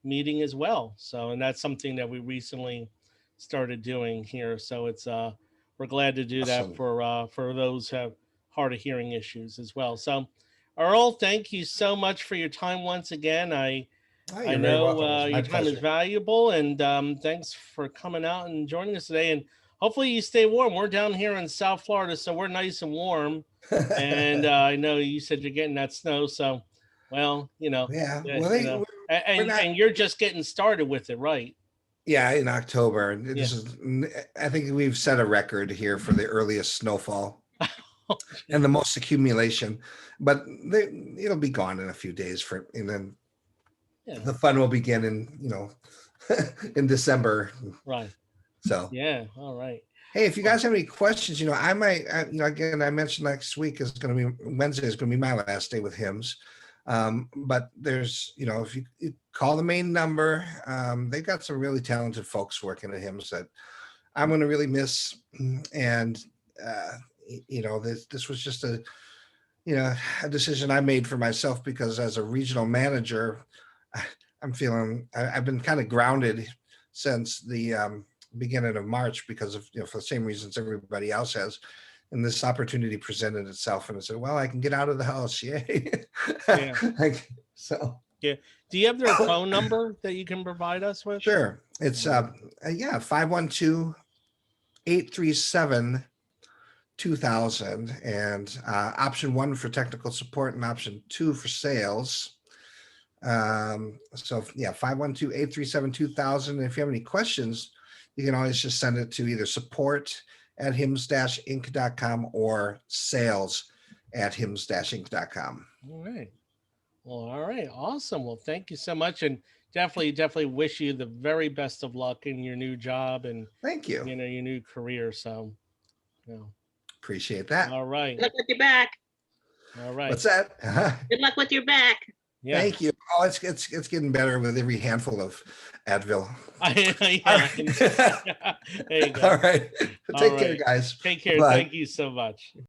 meeting as well. So, and that's something that we recently started doing here. So it's we're glad to do that Awesome. for those who have hard of hearing issues as well. So, Earl, thank you so much for your time once again. I You're very know welcome. It was my your time is pleasure. valuable, and thanks for coming out and joining us today. And hopefully you stay warm. We're down here in South Florida, so we're nice and warm. And I know you said you're getting that snow, so well, Yeah. Well, we're not. and you're just getting started with it, right? Yeah, in October. Yeah. I think we've set a record here for the earliest snowfall and the most accumulation, but it'll be gone in a few days and then Yeah. the fun will begin in December. Right. So yeah. All right. Hey, if you guys have any questions, I might, again, I mentioned next week is going to be Wednesday is going to be my last day with HIMS. But there's, if you call the main number, they've got some really talented folks working at HIMS that I'm going to really miss. And, this was just a decision I made for myself because as a regional manager, I've been kind of grounded since the beginning of March because of, for the same reasons everybody else has. And this opportunity presented itself and I said, well, I can get out of the house. Yay. Yeah. So. Yeah. Do you have their phone number that you can provide us with? Sure. It's 512-837-2000 and option 1 for technical support and option 2 for sales. So yeah, 512-837-2000. If you have any questions, you can always just send it to either support@hims-inc.com or sales@hims-inc.com. All right. Well, all right. Awesome. Well, thank you so much. And definitely wish you the very best of luck in your new job and thank you. Your new career. So, appreciate that. All right. Good luck with your back. All right. What's that? Good luck with your back. Yeah. Thank you. Oh, it's getting better with every handful of Advil. There you go. All right. Take care, guys. Take care. Bye. Thank you so much.